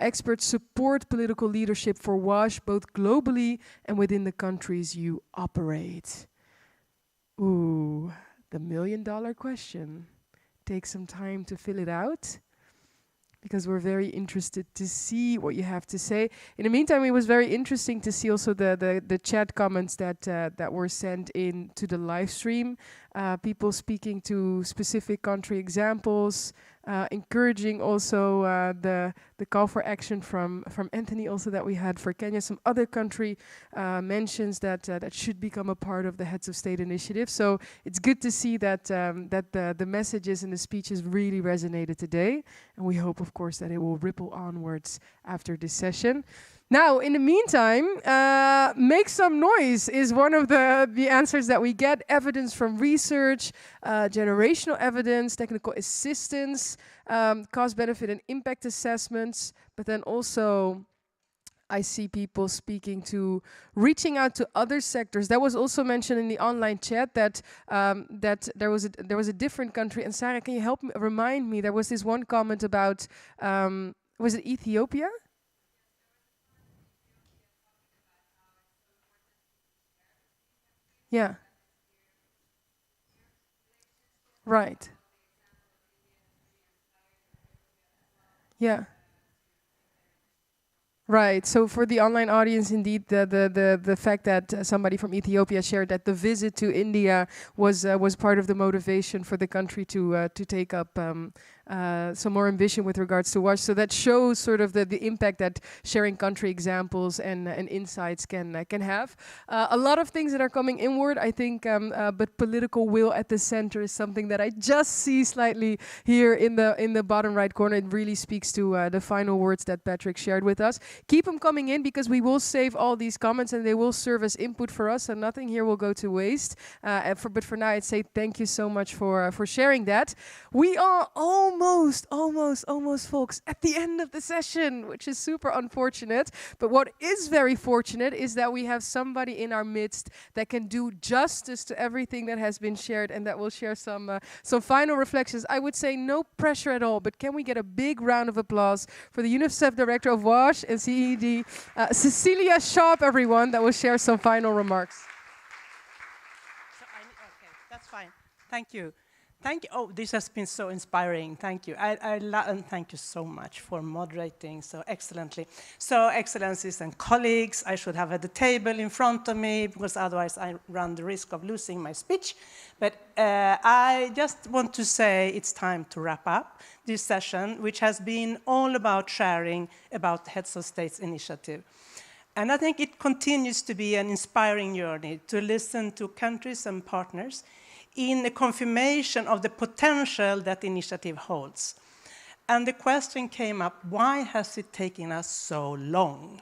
expert support political leadership for WASH, both globally and within the countries you operate? Ooh, the $1 million question. Take some time to fill it out, because we're very interested to see what you have to say. In the meantime, it was very interesting to see also the chat comments that were sent in to the live stream. People speaking to specific country examples, encouraging also the call for action from Anthony also that we had for Kenya. Some other country mentions that should become a part of the Heads of State initiative. So it's good to see that the messages and the speeches really resonated today. And we hope, of course, that it will ripple onwards after this session. Now, in the meantime, make some noise is one of the answers that we get. Evidence from research, generational evidence, technical assistance, cost, benefit, and impact assessments. But then also, I see people speaking to reaching out to other sectors. That was also mentioned in the online chat that there was a different country. And Sarah, can you remind me? There was this one comment about was it Ethiopia? Yeah. Right. Yeah. Right. So for the online audience, indeed, the fact that somebody from Ethiopia shared that the visit to India was part of the motivation for the country to take up more ambition with regards to WASH. So that shows sort of the impact that sharing country examples and insights can have. A lot of things that are coming inward, I think, but political will at the center is something that I just see slightly here in the bottom right corner. It really speaks to the final words that Patrick shared with us. Keep them coming in, because we will save all these comments and they will serve as input for us, so nothing here will go to waste. But for now, I'd say thank you so much for sharing that. We are almost, folks, at the end of the session, which is super unfortunate. But what is very fortunate is that we have somebody in our midst that can do justice to everything that has been shared and that will share some final reflections. I would say no pressure at all, but can we get a big round of applause for the UNICEF Director of WASH and CED, Cecilia Sharp, everyone, that will share some final remarks. Okay, that's fine. Thank you. Thank you. Oh, this has been so inspiring. Thank you. And thank you so much for moderating so excellently. So, Excellencies and colleagues, I should have had the table in front of me, because otherwise I run the risk of losing my speech. But I just want to say it's time to wrap up this session, which has been all about sharing about the Heads of States initiative. And I think it continues to be an inspiring journey to listen to countries and partners in a confirmation of the potential that the initiative holds. And the question came up, why has it taken us so long?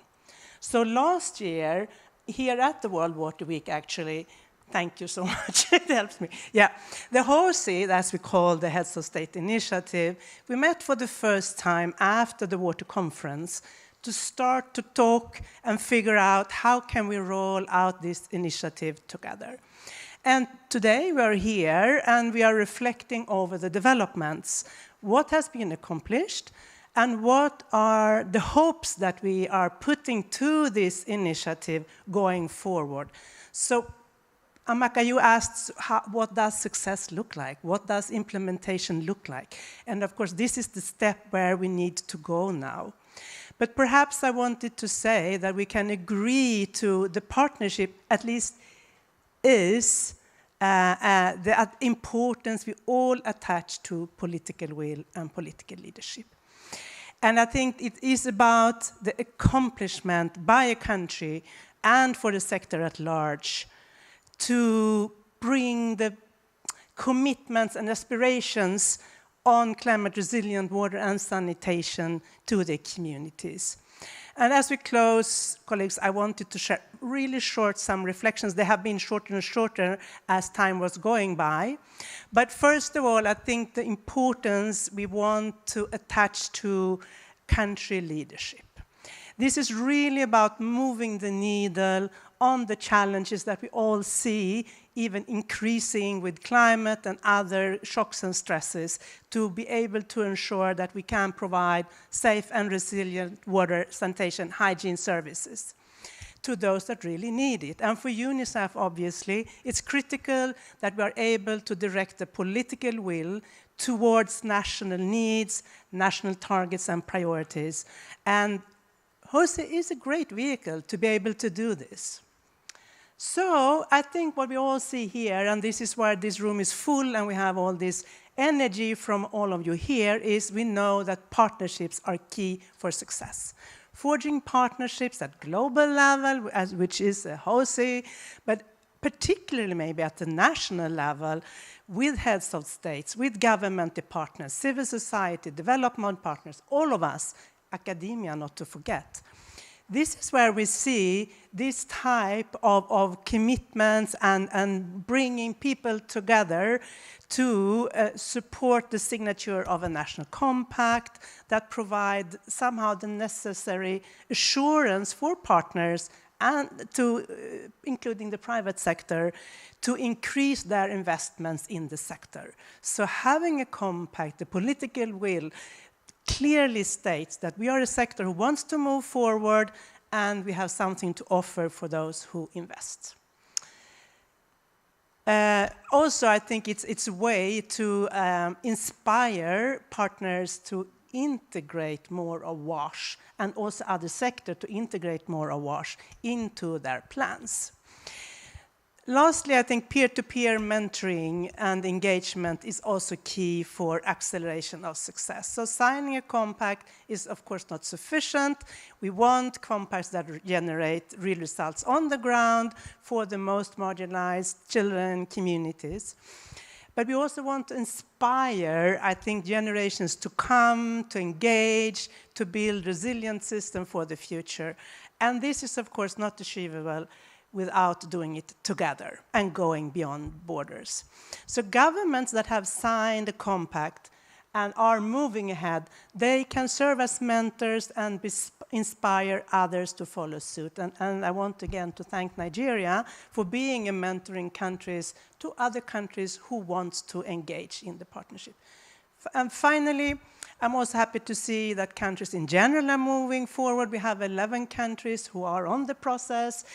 So last year, here at the World Water Week, actually, thank you so much, it helps me. Yeah, the HOSI, as we call the Heads of State initiative, we met for the first time after the water conference to start to talk and figure out how can we roll out this initiative together. And today we are here and we are reflecting over the developments, what has been accomplished, and what are the hopes that we are putting to this initiative going forward. So, Amaka, you asked what does success look like? What does implementation look like? And of course, this is the step where we need to go now. But perhaps I wanted to say that we can agree to the partnership, at least is the importance we all attach to political will and political leadership. And I think it is about the accomplishment by a country and for the sector at large to bring the commitments and aspirations on climate resilient water and sanitation to the communities. And as we close, colleagues, I wanted to share really short some reflections. They have been shorter and shorter as time was going by. But first of all, I think the importance we want to attach to country leadership. This is really about moving the needle on the challenges that we all see, even increasing with climate and other shocks and stresses, to be able to ensure that we can provide safe and resilient water, sanitation, hygiene services to those that really need it. And for UNICEF, obviously, it's critical that we are able to direct the political will towards national needs, national targets and priorities. And HOSI is a great vehicle to be able to do this. So I think what we all see here, and this is why this room is full and we have all this energy from all of you here, is we know that partnerships are key for success. Forging partnerships at global level, which is a HOSI, but particularly maybe at the national level, with heads of states, with government partners, civil society, development partners, all of us, academia not to forget. This is where we see this type of commitments and bringing people together to support the signature of a national compact that provide somehow the necessary assurance for partners and to, including the private sector, to increase their investments in the sector. So having a compact, the political will, clearly states that we are a sector who wants to move forward and we have something to offer for those who invest. Also, I think it's a way to inspire partners to integrate more of WASH and also other sectors to integrate more of WASH into their plans. Lastly, I think peer-to-peer mentoring and engagement is also key for acceleration of success. So signing a compact is, of course, not sufficient. We want compacts that generate real results on the ground for the most marginalized children communities. But we also want to inspire, I think, generations to come, to engage, to build resilient system for the future. And this is, of course, not achievable without doing it together and going beyond borders. So governments that have signed a compact and are moving ahead, they can serve as mentors and inspire others to follow suit. And I want again to thank Nigeria for being a mentoring country to other countries who want to engage in the partnership. And finally, I'm also happy to see that countries in general are moving forward. We have 11 countries who are on the process.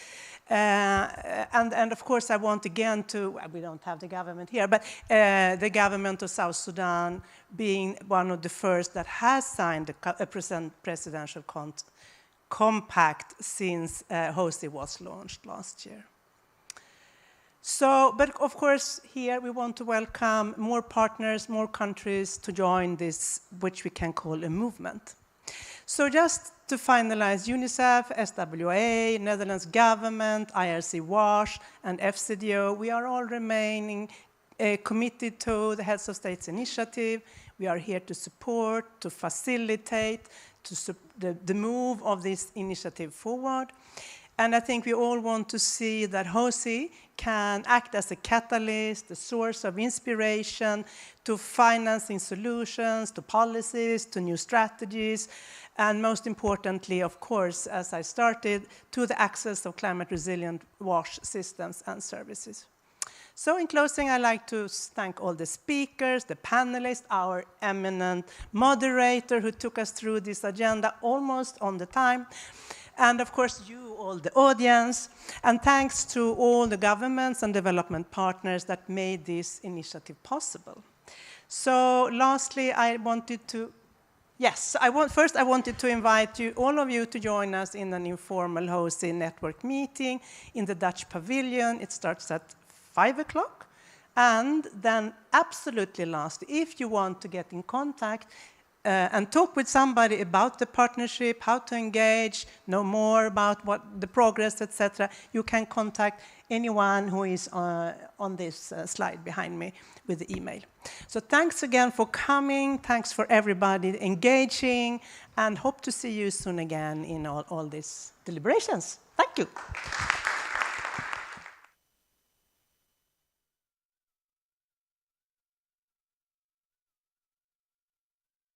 And of course, I want again to, we don't have the government here, but the government of South Sudan being one of the first that has signed a presidential compact since HOSI was launched last year. So, but of course, here we want to welcome more partners, more countries to join this, which we can call a movement. So just to finalize, UNICEF, SWA, Netherlands government, IRC WASH, and FCDO, we are all remaining committed to the Heads of States initiative. We are here to support, to facilitate the move of this initiative forward. And I think we all want to see that HOSI can act as a catalyst, a source of inspiration to financing solutions, to policies, to new strategies, and most importantly, of course, as I started, to the access of climate-resilient WASH systems and services. So in closing, I'd like to thank all the speakers, the panelists, our eminent moderator who took us through this agenda almost on the time, and of course, you, all the audience, and thanks to all the governments and development partners that made this initiative possible. So lastly, I wanted to, first I wanted to invite you, all of you, to join us in an informal HOSI network meeting in the Dutch pavilion. It starts at 5 o'clock. And then absolutely last, if you want to get in contact and talk with somebody about the partnership, how to engage, know more about what the progress, etc., you can contact anyone who is on this slide behind me with the email. So thanks again for coming. Thanks for everybody engaging, and hope to see you soon again in all these deliberations. Thank you.